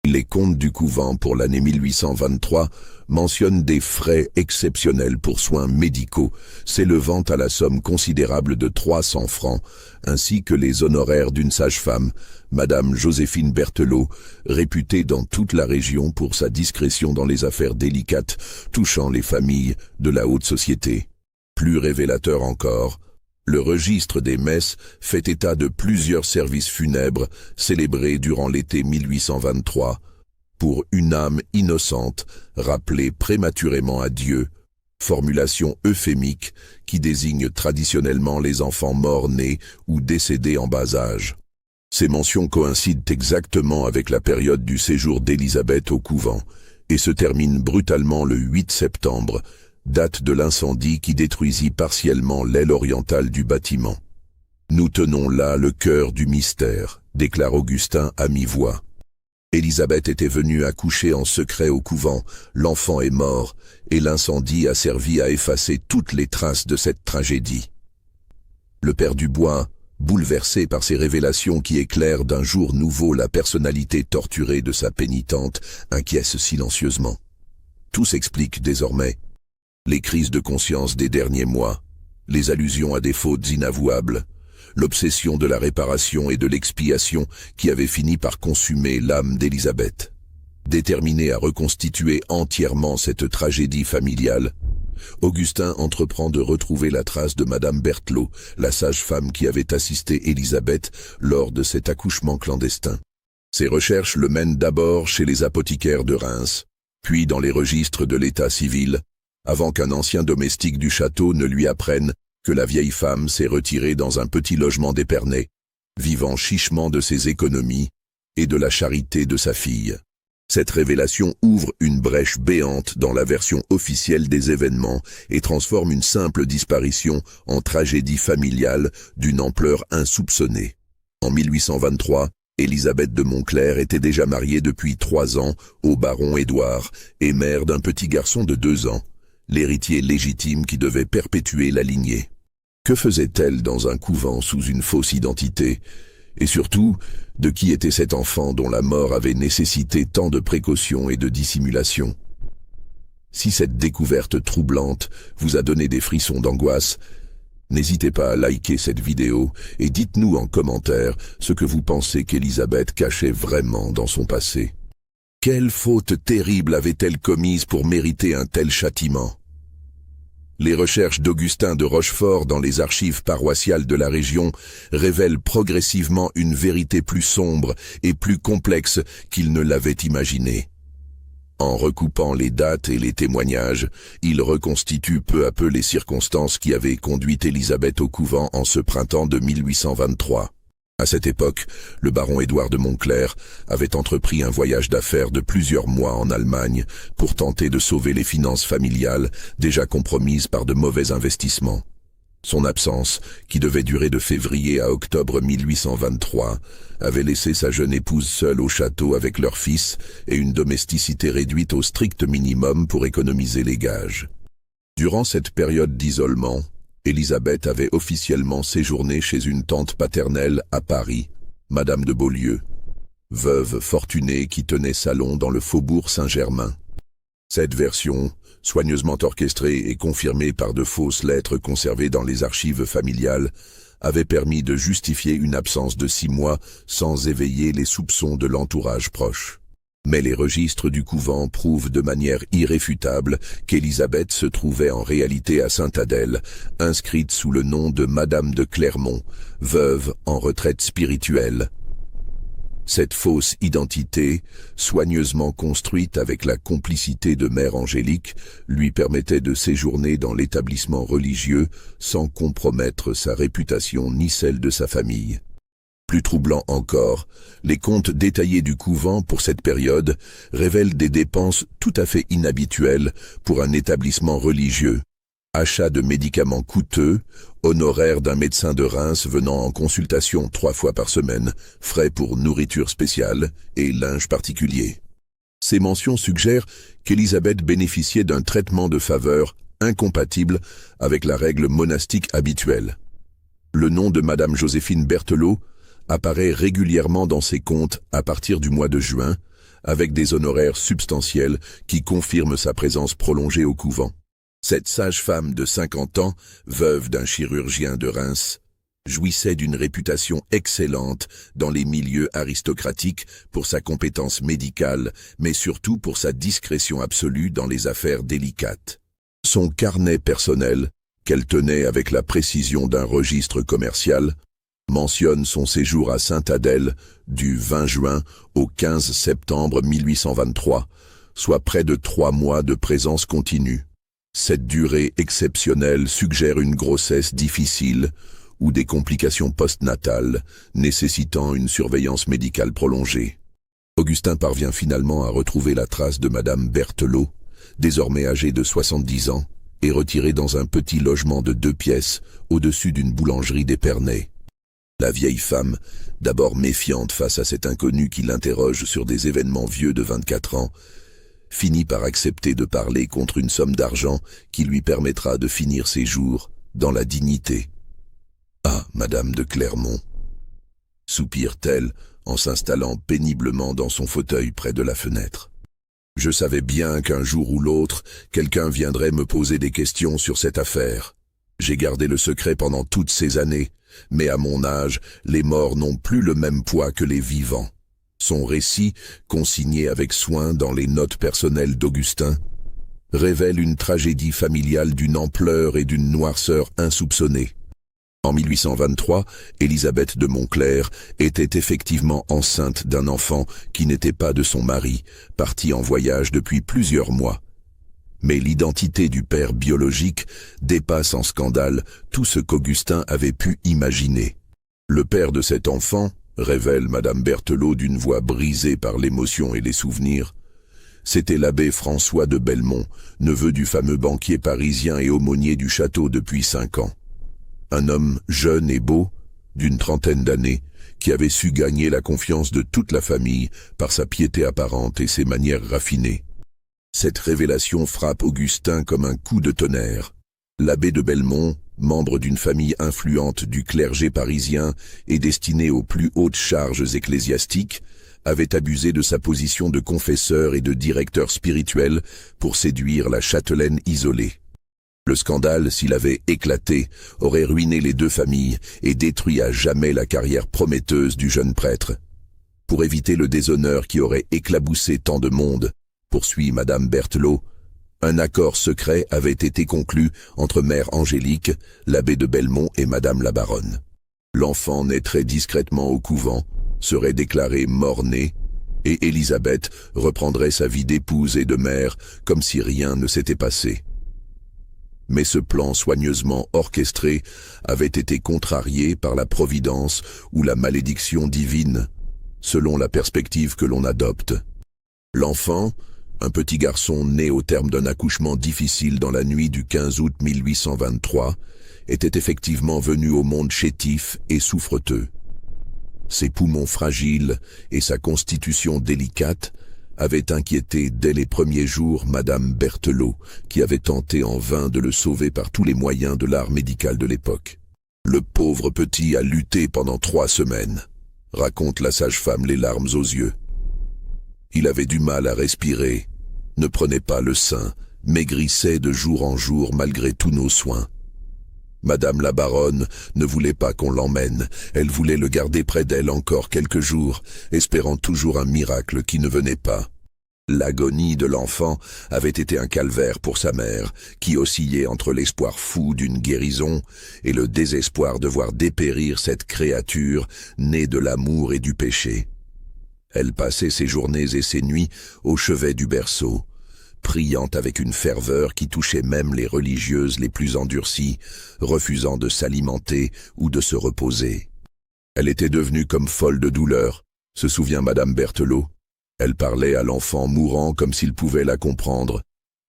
Les comptes du couvent pour l'année 1823 mentionnent des frais exceptionnels pour soins médicaux, s'élevant à la somme considérable de 300 francs, ainsi que les honoraires d'une sage-femme, Madame Joséphine Berthelot, réputée dans toute la région pour sa discrétion dans les affaires délicates touchant les familles de la haute société. Plus révélateur encore, le registre des messes fait état de plusieurs services funèbres célébrés durant l'été 1823 pour une âme innocente rappelée prématurément à Dieu, formulation euphémique qui désigne traditionnellement les enfants morts-nés ou décédés en bas âge. Ces mentions coïncident exactement avec la période du séjour d'Élisabeth au couvent et se terminent brutalement le 8 septembre, date de l'incendie qui détruisit partiellement l'aile orientale du bâtiment. Nous tenons là le cœur du mystère, déclare Augustin à mi-voix. Élisabeth était venue accoucher en secret au couvent, l'enfant est mort, et l'incendie a servi à effacer toutes les traces de cette tragédie. Le père Dubois, bouleversé par ces révélations qui éclairent d'un jour nouveau la personnalité torturée de sa pénitente, acquiesce silencieusement. Tout s'explique désormais. Les crises de conscience des derniers mois, les allusions à des fautes inavouables, l'obsession de la réparation et de l'expiation qui avait fini par consumer l'âme d'Élisabeth. Déterminé à reconstituer entièrement cette tragédie familiale, Augustin entreprend de retrouver la trace de Madame Berthelot, la sage-femme qui avait assisté Élisabeth lors de cet accouchement clandestin. Ses recherches le mènent d'abord chez les apothicaires de Reims, puis dans les registres de l'état civil, avant qu'un ancien domestique du château ne lui apprenne que la vieille femme s'est retirée dans un petit logement d'Épernay, vivant chichement de ses économies et de la charité de sa fille. Cette révélation ouvre une brèche béante dans la version officielle des événements et transforme une simple disparition en tragédie familiale d'une ampleur insoupçonnée. En 1823, Élisabeth de Montcler était déjà mariée depuis 3 ans au baron Édouard et mère d'un petit garçon de 2 ans. L'héritier légitime qui devait perpétuer la lignée. Que faisait-elle dans un couvent sous une fausse identité? Et surtout, de qui était cet enfant dont la mort avait nécessité tant de précautions et de dissimulation? Si cette découverte troublante vous a donné des frissons d'angoisse, n'hésitez pas à liker cette vidéo et dites-nous en commentaire ce que vous pensez qu'Élisabeth cachait vraiment dans son passé. Quelle faute terrible avait-elle commise pour mériter un tel châtiment? Les recherches d'Augustin de Rochefort dans les archives paroissiales de la région révèlent progressivement une vérité plus sombre et plus complexe qu'il ne l'avait imaginé. En recoupant les dates et les témoignages, il reconstitue peu à peu les circonstances qui avaient conduit Élisabeth au couvent en ce printemps de 1823. À cette époque, le baron Édouard de Montclerc avait entrepris un voyage d'affaires de plusieurs mois en Allemagne pour tenter de sauver les finances familiales déjà compromises par de mauvais investissements. Son absence, qui devait durer de février à octobre 1823, avait laissé sa jeune épouse seule au château avec leur fils et une domesticité réduite au strict minimum pour économiser les gages. Durant cette période d'isolement, Élisabeth avait officiellement séjourné chez une tante paternelle à Paris, Madame de Beaulieu, veuve fortunée qui tenait salon dans le faubourg Saint-Germain. Cette version, soigneusement orchestrée et confirmée par de fausses lettres conservées dans les archives familiales, avait permis de justifier une absence de 6 mois sans éveiller les soupçons de l'entourage proche. Mais les registres du couvent prouvent de manière irréfutable qu'Élisabeth se trouvait en réalité à Sainte-Adèle, inscrite sous le nom de Madame de Clermont, veuve en retraite spirituelle. Cette fausse identité, soigneusement construite avec la complicité de Mère Angélique, lui permettait de séjourner dans l'établissement religieux sans compromettre sa réputation ni celle de sa famille. Plus troublant encore, les comptes détaillés du couvent pour cette période révèlent des dépenses tout à fait inhabituelles pour un établissement religieux. Achat de médicaments coûteux, honoraires d'un médecin de Reims venant en consultation 3 fois par semaine, frais pour nourriture spéciale et linge particulier. Ces mentions suggèrent qu'Élisabeth bénéficiait d'un traitement de faveur incompatible avec la règle monastique habituelle. Le nom de Madame Joséphine Berthelot apparaît régulièrement dans ses comptes à partir du mois de juin, avec des honoraires substantiels qui confirment sa présence prolongée au couvent. Cette sage-femme de 50 ans, veuve d'un chirurgien de Reims, jouissait d'une réputation excellente dans les milieux aristocratiques pour sa compétence médicale, mais surtout pour sa discrétion absolue dans les affaires délicates. Son carnet personnel, qu'elle tenait avec la précision d'un registre commercial, mentionne son séjour à Sainte-Adèle du 20 juin au 15 septembre 1823, soit près de 3 mois de présence continue. Cette durée exceptionnelle suggère une grossesse difficile ou des complications postnatales nécessitant une surveillance médicale prolongée. Augustin parvient finalement à retrouver la trace de Madame Berthelot, désormais âgée de 70 ans, et retirée dans un petit logement de 2 pièces au-dessus d'une boulangerie d'Épernay. La vieille femme, d'abord méfiante face à cet inconnu qui l'interroge sur des événements vieux de 24 ans, finit par accepter de parler contre une somme d'argent qui lui permettra de finir ses jours dans la dignité. « Ah, Madame de Clermont !» soupire-t-elle en s'installant péniblement dans son fauteuil près de la fenêtre. « Je savais bien qu'un jour ou l'autre, quelqu'un viendrait me poser des questions sur cette affaire. J'ai gardé le secret pendant toutes ces années, mais à mon âge, les morts n'ont plus le même poids que les vivants. » Son récit, consigné avec soin dans les notes personnelles d'Augustin, révèle une tragédie familiale d'une ampleur et d'une noirceur insoupçonnées. En 1823, Élisabeth de Montclerc était effectivement enceinte d'un enfant qui n'était pas de son mari, parti en voyage depuis plusieurs mois. Mais l'identité du père biologique dépasse en scandale tout ce qu'Augustin avait pu imaginer. Le père de cet enfant, révèle Madame Berthelot d'une voix brisée par l'émotion et les souvenirs, c'était l'abbé François de Belmont, neveu du fameux banquier parisien et aumônier du château depuis 5 ans. Un homme jeune et beau, d'une 30aine d'années, qui avait su gagner la confiance de toute la famille par sa piété apparente et ses manières raffinées. Cette révélation frappe Augustin comme un coup de tonnerre. L'abbé de Belmont, membre d'une famille influente du clergé parisien et destiné aux plus hautes charges ecclésiastiques, avait abusé de sa position de confesseur et de directeur spirituel pour séduire la châtelaine isolée. Le scandale, s'il avait éclaté, aurait ruiné les 2 familles et détruit à jamais la carrière prometteuse du jeune prêtre. Pour éviter le déshonneur qui aurait éclaboussé tant de monde, poursuit Madame Berthelot, Un accord secret avait été conclu entre Mère Angélique, l'abbé de Belmont et Madame la baronne. L'enfant naîtrait discrètement au couvent, serait déclaré mort-né, et Élisabeth reprendrait sa vie d'épouse et de mère comme si rien ne s'était passé. Mais ce plan soigneusement orchestré avait été contrarié par la providence ou la malédiction divine, selon la perspective que l'on adopte. L'enfant, un petit garçon né au terme d'un accouchement difficile dans la nuit du 15 août 1823, était effectivement venu au monde chétif et souffreteux. Ses poumons fragiles et sa constitution délicate avaient inquiété dès les premiers jours Madame Berthelot, qui avait tenté en vain de le sauver par tous les moyens de l'art médical de l'époque. Le pauvre petit a lutté pendant 3 semaines, raconte la sage-femme les larmes aux yeux. Il avait du mal à respirer, ne prenait pas le sein, maigrissait de jour en jour malgré tous nos soins. Madame la baronne ne voulait pas qu'on l'emmène, elle voulait le garder près d'elle encore quelques jours, espérant toujours un miracle qui ne venait pas. L'agonie de l'enfant avait été un calvaire pour sa mère, qui oscillait entre l'espoir fou d'une guérison et le désespoir de voir dépérir cette créature née de l'amour et du péché. Elle passait ses journées et ses nuits au chevet du berceau, priant avec une ferveur qui touchait même les religieuses les plus endurcies, refusant de s'alimenter ou de se reposer. Elle était devenue comme folle de douleur, se souvient Madame Berthelot. Elle parlait à l'enfant mourant comme s'il pouvait la comprendre,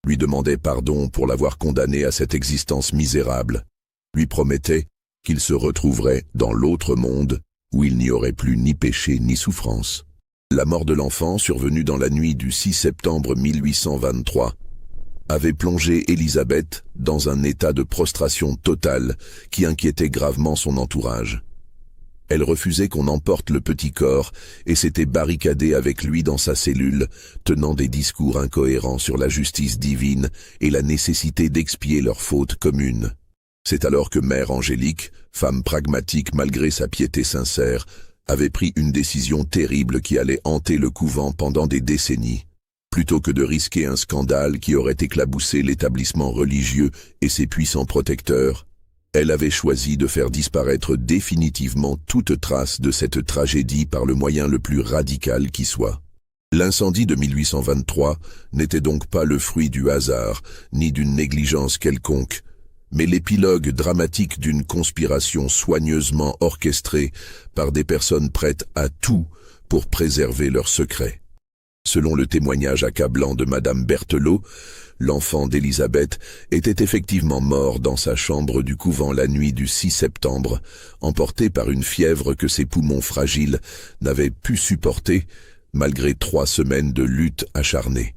lui demandait pardon pour l'avoir condamné à cette existence misérable, lui promettait qu'il se retrouverait dans l'autre monde où il n'y aurait plus ni péché ni souffrance. La mort de l'enfant, survenue dans la nuit du 6 septembre 1823, avait plongé Élisabeth dans un état de prostration totale qui inquiétait gravement son entourage. Elle refusait qu'on emporte le petit corps et s'était barricadée avec lui dans sa cellule, tenant des discours incohérents sur la justice divine et la nécessité d'expier leurs fautes communes. C'est alors que Mère Angélique, femme pragmatique malgré sa piété sincère, avait pris une décision terrible qui allait hanter le couvent pendant des décennies. Plutôt que de risquer un scandale qui aurait éclaboussé l'établissement religieux et ses puissants protecteurs, elle avait choisi de faire disparaître définitivement toute trace de cette tragédie par le moyen le plus radical qui soit. L'incendie de 1823 n'était donc pas le fruit du hasard, ni d'une négligence quelconque, mais l'épilogue dramatique d'une conspiration soigneusement orchestrée par des personnes prêtes à tout pour préserver leurs secrets. Selon le témoignage accablant de Madame Berthelot, l'enfant d'Élisabeth était effectivement mort dans sa chambre du couvent la nuit du 6 septembre, emporté par une fièvre que ses poumons fragiles n'avaient pu supporter malgré 3 semaines de lutte acharnée.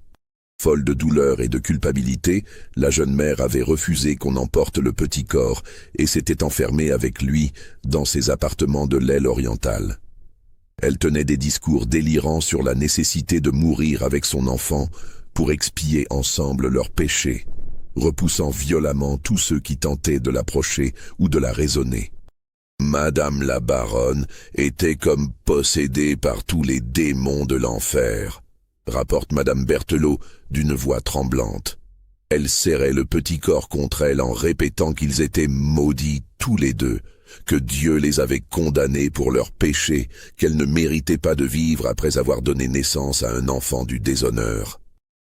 Folle de douleur et de culpabilité, la jeune mère avait refusé qu'on emporte le petit corps et s'était enfermée avec lui dans ses appartements de l'aile orientale. Elle tenait des discours délirants sur la nécessité de mourir avec son enfant pour expier ensemble leurs péchés, repoussant violemment tous ceux qui tentaient de l'approcher ou de la raisonner. Madame la baronne était comme possédée par tous les démons de l'enfer, rapporte Madame Berthelot d'une voix tremblante. Elle serrait le petit corps contre elle en répétant qu'ils étaient maudits tous les deux, que Dieu les avait condamnés pour leurs péchés, qu'elle ne méritait pas de vivre après avoir donné naissance à un enfant du déshonneur.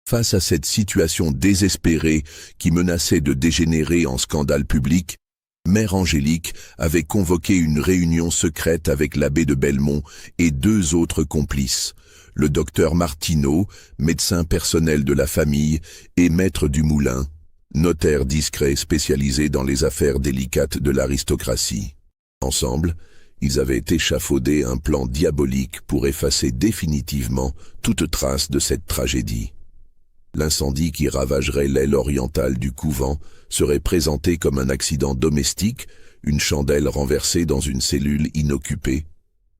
Face à cette situation désespérée qui menaçait de dégénérer en scandale public, Mère Angélique avait convoqué une réunion secrète avec l'abbé de Belmont et 2 autres complices, le docteur Martineau, médecin personnel de la famille, et maître du Moulin, notaire discret spécialisé dans les affaires délicates de l'aristocratie. Ensemble, ils avaient échafaudé un plan diabolique pour effacer définitivement toute trace de cette tragédie. L'incendie qui ravagerait l'aile orientale du couvent serait présenté comme un accident domestique, une chandelle renversée dans une cellule inoccupée,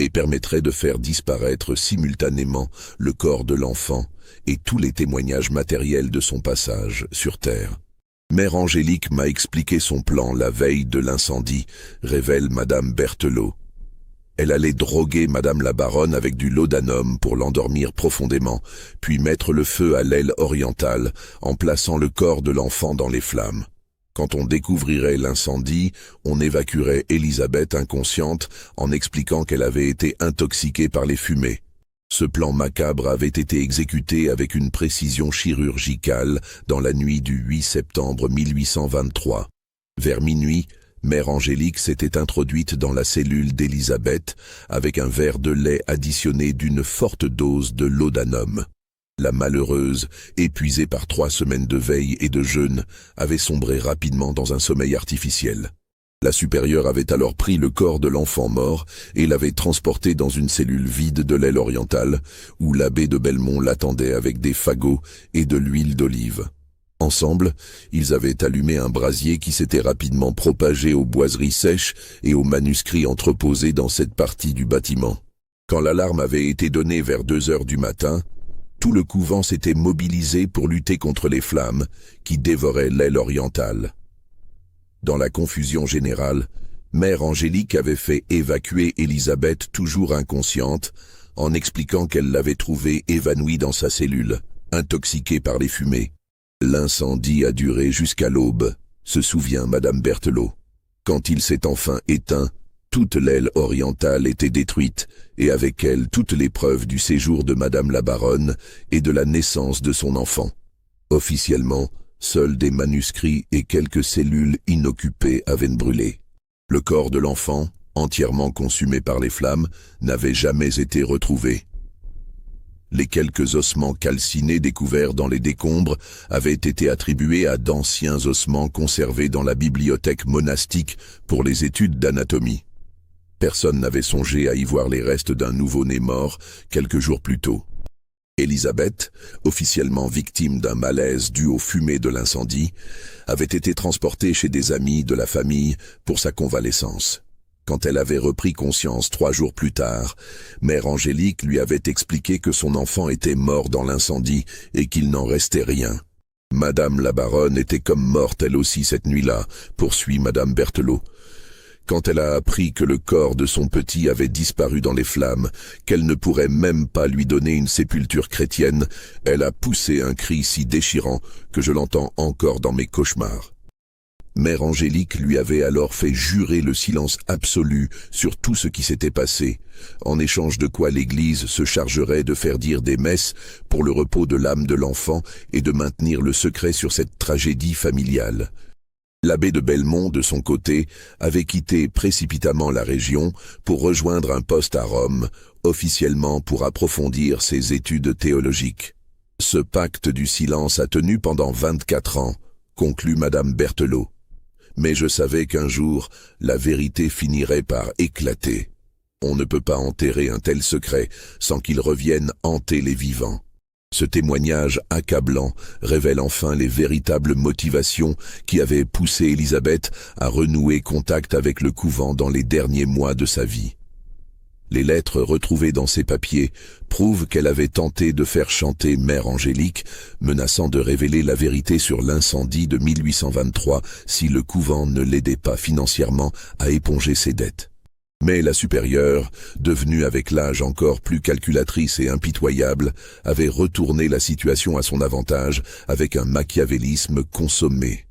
et permettrait de faire disparaître simultanément le corps de l'enfant et tous les témoignages matériels de son passage sur Terre. Mère Angélique m'a expliqué son plan la veille de l'incendie, révèle Madame Berthelot. Elle allait droguer Madame la baronne avec du laudanum pour l'endormir profondément, puis mettre le feu à l'aile orientale en plaçant le corps de l'enfant dans les flammes. Quand on découvrirait l'incendie, on évacuerait Élisabeth inconsciente en expliquant qu'elle avait été intoxiquée par les fumées. Ce plan macabre avait été exécuté avec une précision chirurgicale dans la nuit du 8 septembre 1823. Vers minuit, Mère Angélique s'était introduite dans la cellule d'Élisabeth avec un verre de lait additionné d'une forte dose de laudanum. La malheureuse, épuisée par 3 semaines de veille et de jeûne, avait sombré rapidement dans un sommeil artificiel. La supérieure avait alors pris le corps de l'enfant mort et l'avait transporté dans une cellule vide de l'aile orientale, où l'abbé de Belmont l'attendait avec des fagots et de l'huile d'olive. Ensemble, ils avaient allumé un brasier qui s'était rapidement propagé aux boiseries sèches et aux manuscrits entreposés dans cette partie du bâtiment. Quand l'alarme avait été donnée vers 2 heures du matin, tout le couvent s'était mobilisé pour lutter contre les flammes qui dévoraient l'aile orientale. Dans la confusion générale, Mère Angélique avait fait évacuer Élisabeth toujours inconsciente, en expliquant qu'elle l'avait trouvée évanouie dans sa cellule, intoxiquée par les fumées. L'incendie a duré jusqu'à l'aube, se souvient Madame Berthelot. Quand il s'est enfin éteint, toute l'aile orientale était détruite, et avec elle toutes les preuves du séjour de Madame la baronne et de la naissance de son enfant. Officiellement, seuls des manuscrits et quelques cellules inoccupées avaient brûlé. Le corps de l'enfant, entièrement consumé par les flammes, n'avait jamais été retrouvé. Les quelques ossements calcinés découverts dans les décombres avaient été attribués à d'anciens ossements conservés dans la bibliothèque monastique pour les études d'anatomie. Personne n'avait songé à y voir les restes d'un nouveau-né mort quelques jours plus tôt. Élisabeth, officiellement victime d'un malaise dû aux fumées de l'incendie, avait été transportée chez des amis de la famille pour sa convalescence. Quand elle avait repris conscience 3 jours plus tard, Mère Angélique lui avait expliqué que son enfant était mort dans l'incendie et qu'il n'en restait rien. Madame la baronne était comme morte elle aussi cette nuit-là, poursuit Madame Berthelot. Quand elle a appris que le corps de son petit avait disparu dans les flammes, qu'elle ne pourrait même pas lui donner une sépulture chrétienne, elle a poussé un cri si déchirant que je l'entends encore dans mes cauchemars. Mère Angélique lui avait alors fait jurer le silence absolu sur tout ce qui s'était passé, en échange de quoi l'Église se chargerait de faire dire des messes pour le repos de l'âme de l'enfant et de maintenir le secret sur cette tragédie familiale. L'abbé de Belmont, de son côté, avait quitté précipitamment la région pour rejoindre un poste à Rome, officiellement pour approfondir ses études théologiques. Ce pacte du silence a tenu pendant 24 ans, conclut Madame Berthelot. Mais je savais qu'un jour, la vérité finirait par éclater. On ne peut pas enterrer un tel secret sans qu'il revienne hanter les vivants. Ce témoignage accablant révèle enfin les véritables motivations qui avaient poussé Élisabeth à renouer contact avec le couvent dans les derniers mois de sa vie. Les lettres retrouvées dans ses papiers prouvent qu'elle avait tenté de faire chanter Mère Angélique, menaçant de révéler la vérité sur l'incendie de 1823 si le couvent ne l'aidait pas financièrement à éponger ses dettes. Mais la supérieure, devenue avec l'âge encore plus calculatrice et impitoyable, avait retourné la situation à son avantage avec un machiavélisme consommé.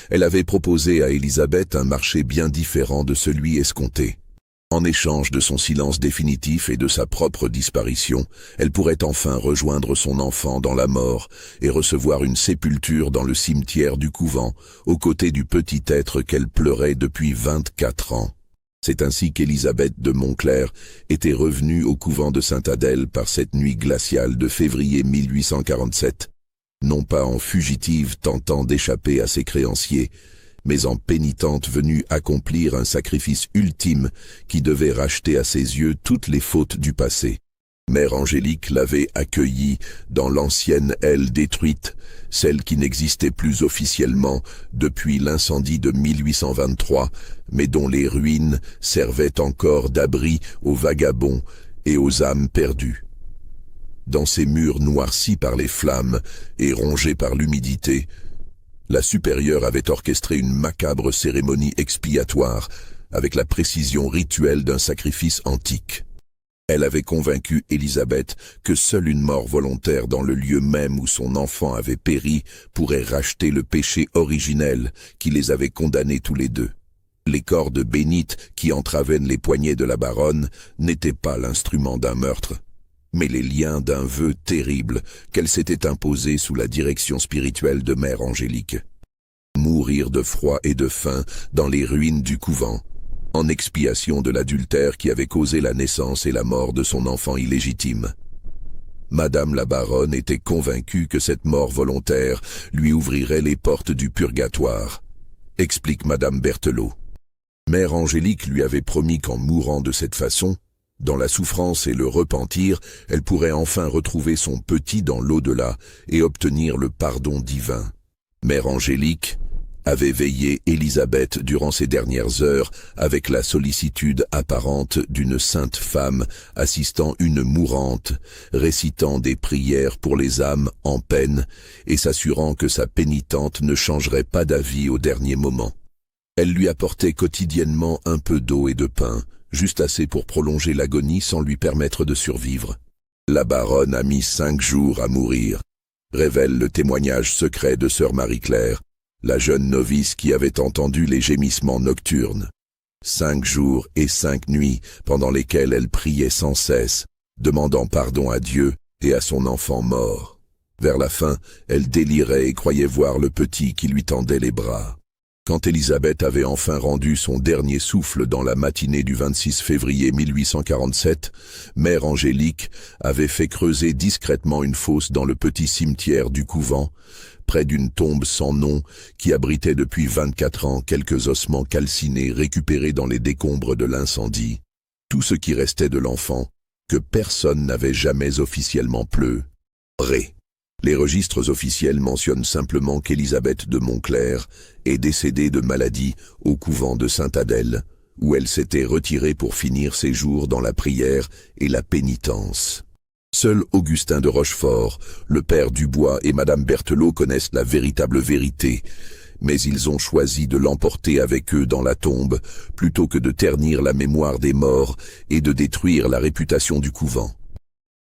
Elle avait proposé à Élisabeth un marché bien différent de celui escompté. En échange de son silence définitif et de sa propre disparition, elle pourrait enfin rejoindre son enfant dans la mort et recevoir une sépulture dans le cimetière du couvent, aux côtés du petit être qu'elle pleurait depuis 24 ans. C'est ainsi qu'Élisabeth de Montclair était revenue au couvent de Sainte-Adèle par cette nuit glaciale de février 1847, non pas en fugitive tentant d'échapper à ses créanciers, mais en pénitente venue accomplir un sacrifice ultime qui devait racheter à ses yeux toutes les fautes du passé. Mère Angélique l'avait accueillie dans l'ancienne aile détruite, celle qui n'existait plus officiellement depuis l'incendie de 1823, mais dont les ruines servaient encore d'abri aux vagabonds et aux âmes perdues. Dans ces murs noircis par les flammes et rongés par l'humidité, La supérieure avait orchestré une macabre cérémonie expiatoire, avec la précision rituelle d'un sacrifice antique. Elle avait convaincu Élisabeth que seule une mort volontaire dans le lieu même où son enfant avait péri pourrait racheter le péché originel qui les avait condamnés tous les deux. Les cordes bénites qui entravennent les poignets de la baronne n'étaient pas l'instrument d'un meurtre, mais les liens d'un vœu terrible qu'elle s'était imposé sous la direction spirituelle de Mère Angélique. Mourir de froid et de faim dans les ruines du couvent, en expiation de l'adultère qui avait causé la naissance et la mort de son enfant illégitime. Madame la baronne était convaincue que cette mort volontaire lui ouvrirait les portes du purgatoire, explique Madame Berthelot. Mère Angélique lui avait promis qu'en mourant de cette façon, dans la souffrance et le repentir, elle pourrait enfin retrouver son petit dans l'au-delà et obtenir le pardon divin. Mère Angélique avait veillé Élisabeth durant ces dernières heures avec la sollicitude apparente d'une sainte femme assistant une mourante, récitant des prières pour les âmes en peine et s'assurant que sa pénitente ne changerait pas d'avis au dernier moment. Elle lui apportait quotidiennement un peu d'eau et de pain, juste assez pour prolonger l'agonie sans lui permettre de survivre. La baronne a mis 5 jours à mourir, révèle le témoignage secret de sœur Marie-Claire, la jeune novice qui avait entendu les gémissements nocturnes. 5 jours et 5 nuits pendant lesquelles elle priait sans cesse, demandant pardon à Dieu et à son enfant mort. Vers la fin, elle délirait et croyait voir le petit qui lui tendait les bras. Quand Élisabeth avait enfin rendu son dernier souffle dans la matinée du 26 février 1847, Mère Angélique avait fait creuser discrètement une fosse dans le petit cimetière du couvent, près d'une tombe sans nom qui abritait depuis 24 ans quelques ossements calcinés récupérés dans les décombres de l'incendie. Tout ce qui restait de l'enfant, que personne n'avait jamais officiellement pleuré. Les registres officiels mentionnent simplement qu'Élisabeth de Montclair est décédée de maladie au couvent de Sainte-Adèle, où elle s'était retirée pour finir ses jours dans la prière et la pénitence. Seul Augustin de Rochefort, le père Dubois et Madame Berthelot connaissent la véritable vérité, mais ils ont choisi de l'emporter avec eux dans la tombe, plutôt que de ternir la mémoire des morts et de détruire la réputation du couvent.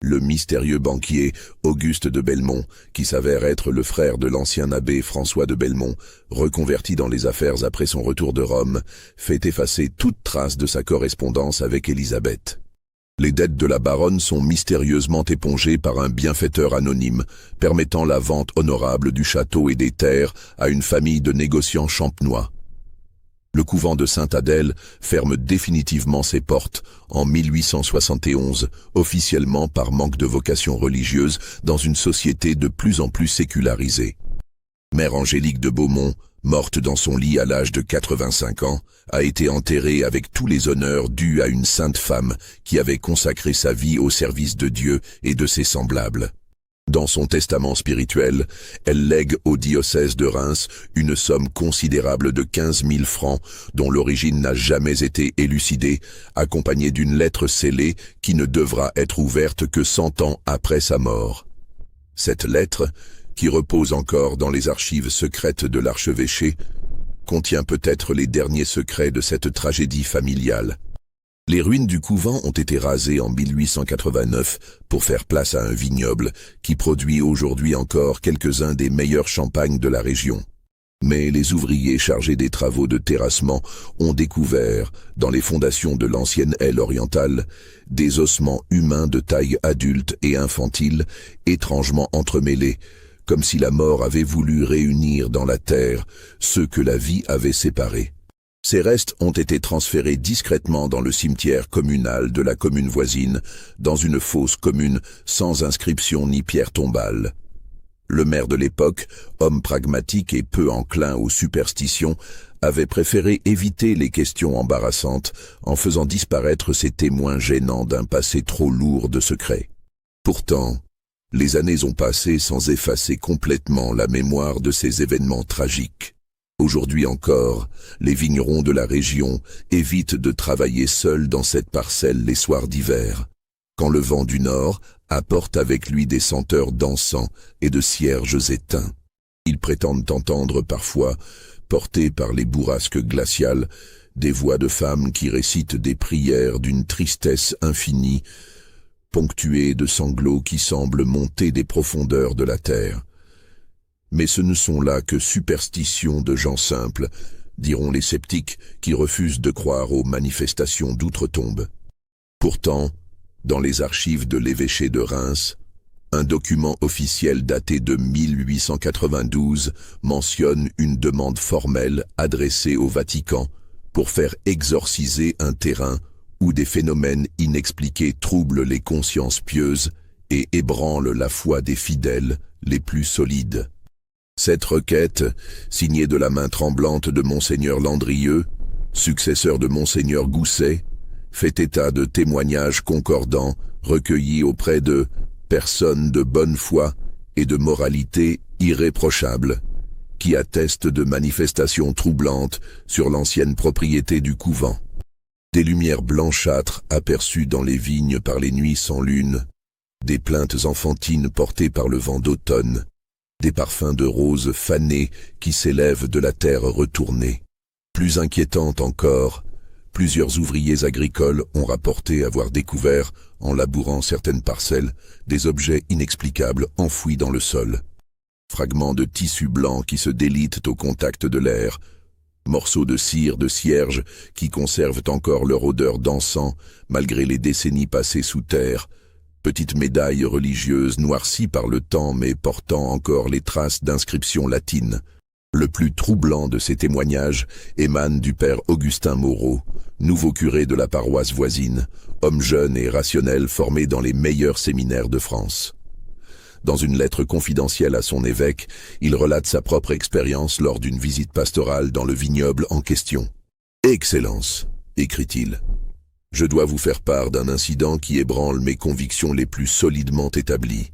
Le mystérieux banquier Auguste de Belmont, qui s'avère être le frère de l'ancien abbé François de Belmont, reconverti dans les affaires après son retour de Rome, fait effacer toute trace de sa correspondance avec Élisabeth. Les dettes de la baronne sont mystérieusement épongées par un bienfaiteur anonyme, permettant la vente honorable du château et des terres à une famille de négociants champenois. Le couvent de Sainte-Adèle ferme définitivement ses portes en 1871, officiellement par manque de vocation religieuse dans une société de plus en plus sécularisée. Mère Angélique de Beaumont, morte dans son lit à l'âge de 85 ans, a été enterrée avec tous les honneurs dus à une sainte femme qui avait consacré sa vie au service de Dieu et de ses semblables. Dans son testament spirituel, elle lègue au diocèse de Reims une somme considérable de 15 000 francs dont l'origine n'a jamais été élucidée, accompagnée d'une lettre scellée qui ne devra être ouverte que 100 ans après sa mort. Cette lettre, qui repose encore dans les archives secrètes de l'archevêché, contient peut-être les derniers secrets de cette tragédie familiale. Les ruines du couvent ont été rasées en 1889 pour faire place à un vignoble qui produit aujourd'hui encore quelques-uns des meilleurs champagnes de la région. Mais les ouvriers chargés des travaux de terrassement ont découvert, dans les fondations de l'ancienne aile orientale, des ossements humains de taille adulte et infantile, étrangement entremêlés, comme si la mort avait voulu réunir dans la terre ceux que la vie avait séparés. Ces restes ont été transférés discrètement dans le cimetière communal de la commune voisine, dans une fosse commune sans inscription ni pierre tombale. Le maire de l'époque, homme pragmatique et peu enclin aux superstitions, avait préféré éviter les questions embarrassantes en faisant disparaître ces témoins gênants d'un passé trop lourd de secrets. Pourtant, les années ont passé sans effacer complètement la mémoire de ces événements tragiques. Aujourd'hui encore, les vignerons de la région évitent de travailler seuls dans cette parcelle les soirs d'hiver, quand le vent du nord apporte avec lui des senteurs d'encens et de cierges éteints. Ils prétendent entendre parfois, portés par les bourrasques glaciales, des voix de femmes qui récitent des prières d'une tristesse infinie, ponctuées de sanglots qui semblent monter des profondeurs de la terre. Mais ce ne sont là que superstitions de gens simples, diront les sceptiques qui refusent de croire aux manifestations d'outre-tombe. Pourtant, dans les archives de l'évêché de Reims, un document officiel daté de 1892 mentionne une demande formelle adressée au Vatican pour faire exorciser un terrain où des phénomènes inexpliqués troublent les consciences pieuses et ébranlent la foi des fidèles les plus solides. Cette requête, signée de la main tremblante de Monseigneur Landrieux, successeur de Monseigneur Gousset, fait état de témoignages concordants recueillis auprès de personnes de bonne foi et de moralité irréprochable, qui attestent de manifestations troublantes sur l'ancienne propriété du couvent. Des lumières blanchâtres aperçues dans les vignes par les nuits sans lune, des plaintes enfantines portées par le vent d'automne, des parfums de roses fanées qui s'élèvent de la terre retournée. Plus inquiétante encore, plusieurs ouvriers agricoles ont rapporté avoir découvert, en labourant certaines parcelles, des objets inexplicables enfouis dans le sol. Fragments de tissu blanc qui se délitent au contact de l'air, morceaux de cire de cierge qui conservent encore leur odeur d'encens malgré les décennies passées sous terre, petites médailles religieuses noircies par le temps mais portant encore les traces d'inscriptions latines. Le plus troublant de ces témoignages émane du père Augustin Moreau, nouveau curé de la paroisse voisine, homme jeune et rationnel formé dans les meilleurs séminaires de France. Dans une lettre confidentielle à son évêque, il relate sa propre expérience lors d'une visite pastorale dans le vignoble en question. « Excellence », écrit-il, « je dois vous faire part d'un incident qui ébranle mes convictions les plus solidement établies.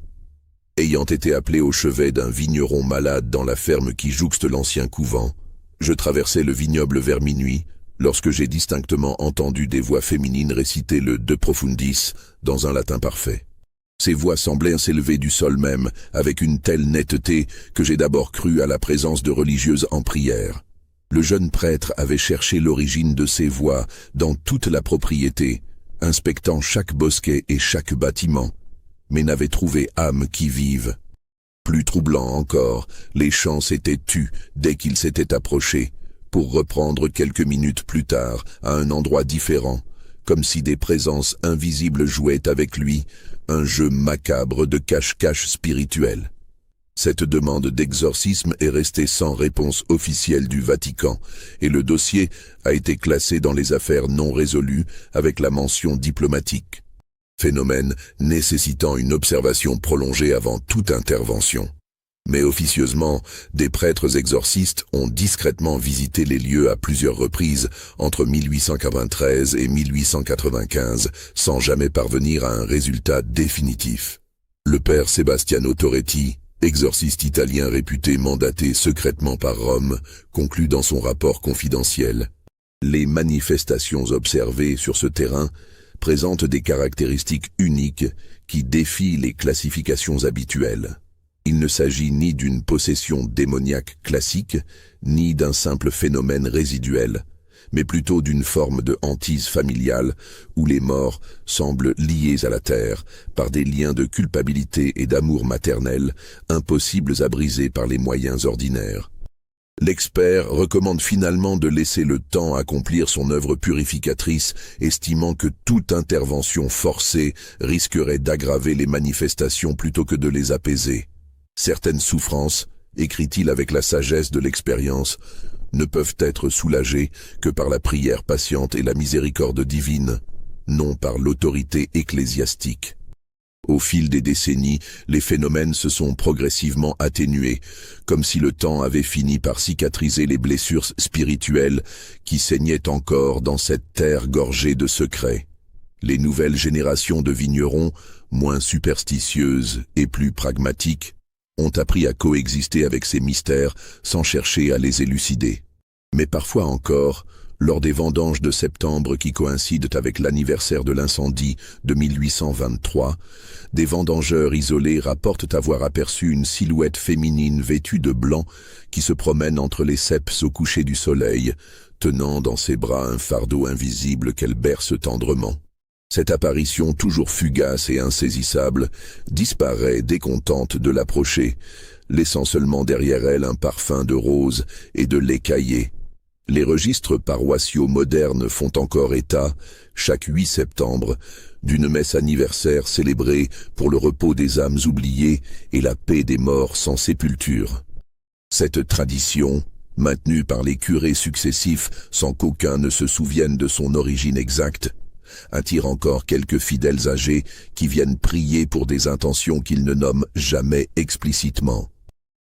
Ayant été appelé au chevet d'un vigneron malade dans la ferme qui jouxte l'ancien couvent, je traversais le vignoble vers minuit, lorsque j'ai distinctement entendu des voix féminines réciter le De Profundis dans un latin parfait. Ces voix semblaient s'élever du sol même, avec une telle netteté que j'ai d'abord cru à la présence de religieuses en prière. Le jeune prêtre avait cherché l'origine de ces voix dans toute la propriété, inspectant chaque bosquet et chaque bâtiment, mais n'avait trouvé âme qui vive. Plus troublant encore, les chants s'étaient tus dès qu'ils s'étaient approchés, pour reprendre quelques minutes plus tard à un endroit différent, comme si des présences invisibles jouaient avec lui un jeu macabre de cache-cache spirituel. Cette demande d'exorcisme est restée sans réponse officielle du Vatican et le dossier a été classé dans les affaires non résolues avec la mention diplomatique. Phénomène nécessitant une observation prolongée avant toute intervention. Mais officieusement, des prêtres exorcistes ont discrètement visité les lieux à plusieurs reprises entre 1893 et 1895 sans jamais parvenir à un résultat définitif. Le père Sebastiano Toretti, exorciste italien réputé mandaté secrètement par Rome, conclut dans son rapport confidentiel: les manifestations observées sur ce terrain présentent des caractéristiques uniques qui défient les classifications habituelles. Il ne s'agit ni d'une possession démoniaque classique, ni d'un simple phénomène résiduel, mais plutôt d'une forme de hantise familiale où les morts semblent liés à la terre par des liens de culpabilité et d'amour maternel impossibles à briser par les moyens ordinaires. L'expert recommande finalement de laisser le temps accomplir son œuvre purificatrice, estimant que toute intervention forcée risquerait d'aggraver les manifestations plutôt que de les apaiser. Certaines souffrances, écrit-il avec la sagesse de l'expérience, ne peuvent être soulagées que par la prière patiente et la miséricorde divine, non par l'autorité ecclésiastique. Au fil des décennies, les phénomènes se sont progressivement atténués, comme si le temps avait fini par cicatriser les blessures spirituelles qui saignaient encore dans cette terre gorgée de secrets. Les nouvelles générations de vignerons, moins superstitieuses et plus pragmatiques, ont appris à coexister avec ces mystères sans chercher à les élucider. Mais parfois encore, Lors des vendanges de septembre qui coïncident avec l'anniversaire de l'incendie de 1823, des vendangeurs isolés rapportent avoir aperçu une silhouette féminine vêtue de blanc qui se promène entre les ceps au coucher du soleil, tenant dans ses bras un fardeau invisible qu'elle berce tendrement. Cette apparition toujours fugace et insaisissable disparaît dès qu'on tente de l'approcher, laissant seulement derrière elle un parfum de rose et de lait caillé. Les registres paroissiaux modernes font encore état, chaque 8 septembre, d'une messe anniversaire célébrée pour le repos des âmes oubliées et la paix des morts sans sépulture. Cette tradition, maintenue par les curés successifs sans qu'aucun ne se souvienne de son origine exacte, attire encore quelques fidèles âgés qui viennent prier pour des intentions qu'ils ne nomment jamais explicitement.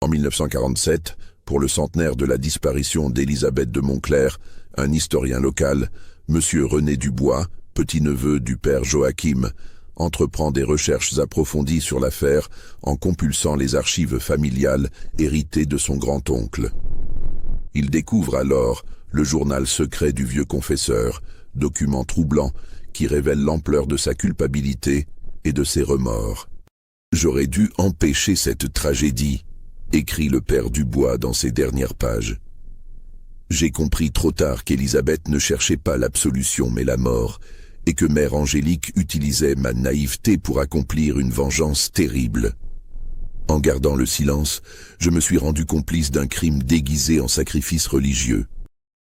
En 1947, pour le centenaire de la disparition d'Élisabeth de Montclerc, un historien local, M. René Dubois, petit-neveu du père Joachim, entreprend des recherches approfondies sur l'affaire en compulsant les archives familiales héritées de son grand-oncle. Il découvre alors le journal secret du vieux confesseur, document troublant qui révèle l'ampleur de sa culpabilité et de ses remords. « J'aurais dû empêcher cette tragédie », écrit le père Dubois dans ses dernières pages. J'ai compris trop tard qu'Élisabeth ne cherchait pas l'absolution mais la mort, et que Mère Angélique utilisait ma naïveté pour accomplir une vengeance terrible. En gardant le silence, je me suis rendu complice d'un crime déguisé en sacrifice religieux.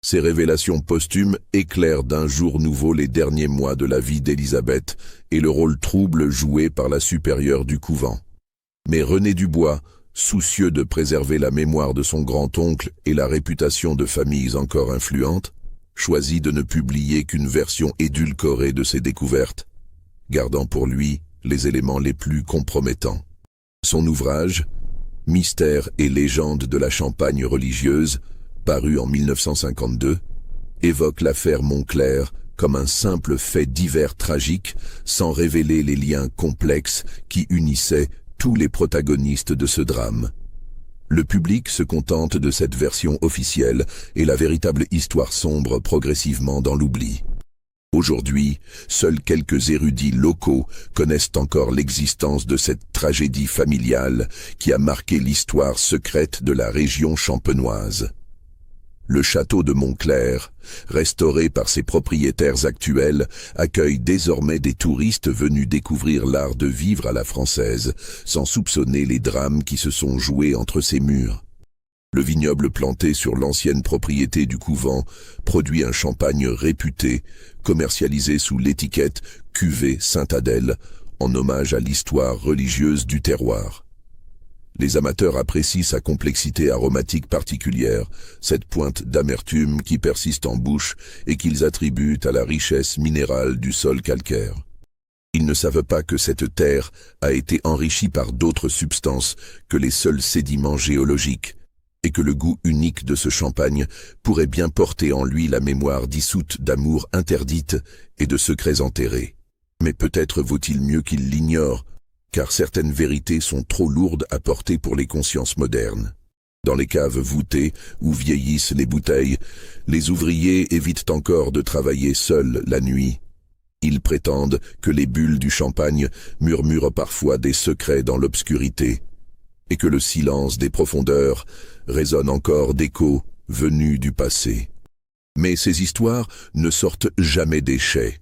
Ces révélations posthumes éclairent d'un jour nouveau les derniers mois de la vie d'Élisabeth et le rôle trouble joué par la supérieure du couvent. Mais René Dubois, soucieux de préserver la mémoire de son grand-oncle et la réputation de familles encore influentes, choisit de ne publier qu'une version édulcorée de ses découvertes, gardant pour lui les éléments les plus compromettants. Son ouvrage, Mystères et légendes de la Champagne religieuse, paru en 1952, évoque l'affaire Montclerc comme un simple fait divers tragique sans révéler les liens complexes qui unissaient tous les protagonistes de ce drame. Le public se contente de cette version officielle et la véritable histoire sombre progressivement dans l'oubli. Aujourd'hui, seuls quelques érudits locaux connaissent encore l'existence de cette tragédie familiale qui a marqué l'histoire secrète de la région champenoise. Le château de Montclerc, restauré par ses propriétaires actuels, accueille désormais des touristes venus découvrir l'art de vivre à la française, sans soupçonner les drames qui se sont joués entre ses murs. Le vignoble planté sur l'ancienne propriété du couvent produit un champagne réputé, commercialisé sous l'étiquette Cuvée Sainte-Adèle, en hommage à l'histoire religieuse du terroir. Les amateurs apprécient sa complexité aromatique particulière, cette pointe d'amertume qui persiste en bouche et qu'ils attribuent à la richesse minérale du sol calcaire. Ils ne savent pas que cette terre a été enrichie par d'autres substances que les seuls sédiments géologiques, et que le goût unique de ce champagne pourrait bien porter en lui la mémoire dissoute d'amours interdites et de secrets enterrés. Mais peut-être vaut-il mieux qu'ils l'ignorent, car certaines vérités sont trop lourdes à porter pour les consciences modernes. Dans les caves voûtées où vieillissent les bouteilles, les ouvriers évitent encore de travailler seuls la nuit. Ils prétendent que les bulles du champagne murmurent parfois des secrets dans l'obscurité, et que le silence des profondeurs résonne encore d'échos venus du passé. Mais ces histoires ne sortent jamais des chais,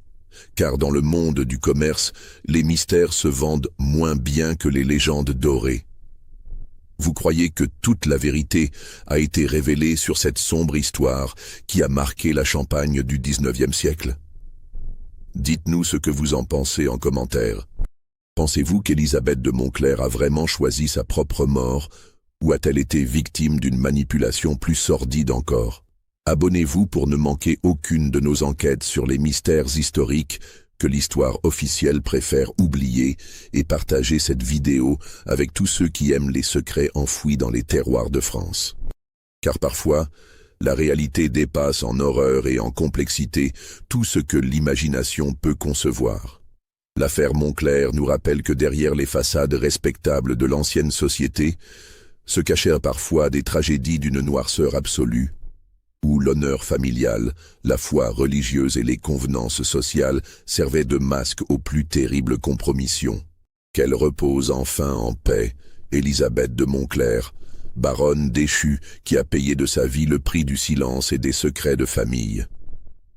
car dans le monde du commerce, les mystères se vendent moins bien que les légendes dorées. Vous croyez que toute la vérité a été révélée sur cette sombre histoire qui a marqué la Champagne du XIXe siècle? Dites-nous ce que vous en pensez en commentaire. Pensez-vous qu'Élisabeth de Montclerc a vraiment choisi sa propre mort, ou a-t-elle été victime d'une manipulation plus sordide encore? Abonnez-vous pour ne manquer aucune de nos enquêtes sur les mystères historiques que l'histoire officielle préfère oublier et partagez cette vidéo avec tous ceux qui aiment les secrets enfouis dans les terroirs de France. Car parfois, la réalité dépasse en horreur et en complexité tout ce que l'imagination peut concevoir. L'affaire Montclerc nous rappelle que derrière les façades respectables de l'ancienne société se cachèrent parfois des tragédies d'une noirceur absolue. où l'honneur familial, la foi religieuse et les convenances sociales servaient de masque aux plus terribles compromissions. Qu'elle repose enfin en paix, Élisabeth de Montclerc, baronne déchue qui a payé de sa vie le prix du silence et des secrets de famille.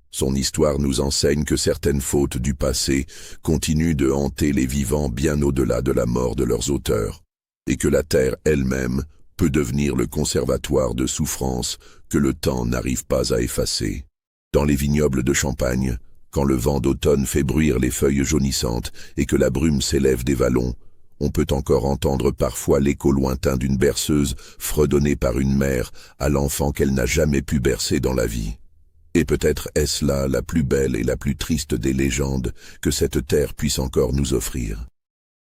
Son histoire nous enseigne que certaines fautes du passé continuent de hanter les vivants bien au-delà de la mort de leurs auteurs, et que la terre elle-même peut devenir le conservatoire de souffrances que le temps n'arrive pas à effacer. Dans les vignobles de Champagne, quand le vent d'automne fait bruire les feuilles jaunissantes et que la brume s'élève des vallons, on peut encore entendre parfois l'écho lointain d'une berceuse fredonnée par une mère à l'enfant qu'elle n'a jamais pu bercer dans la vie. Et peut-être est-ce là la plus belle et la plus triste des légendes que cette terre puisse encore nous offrir.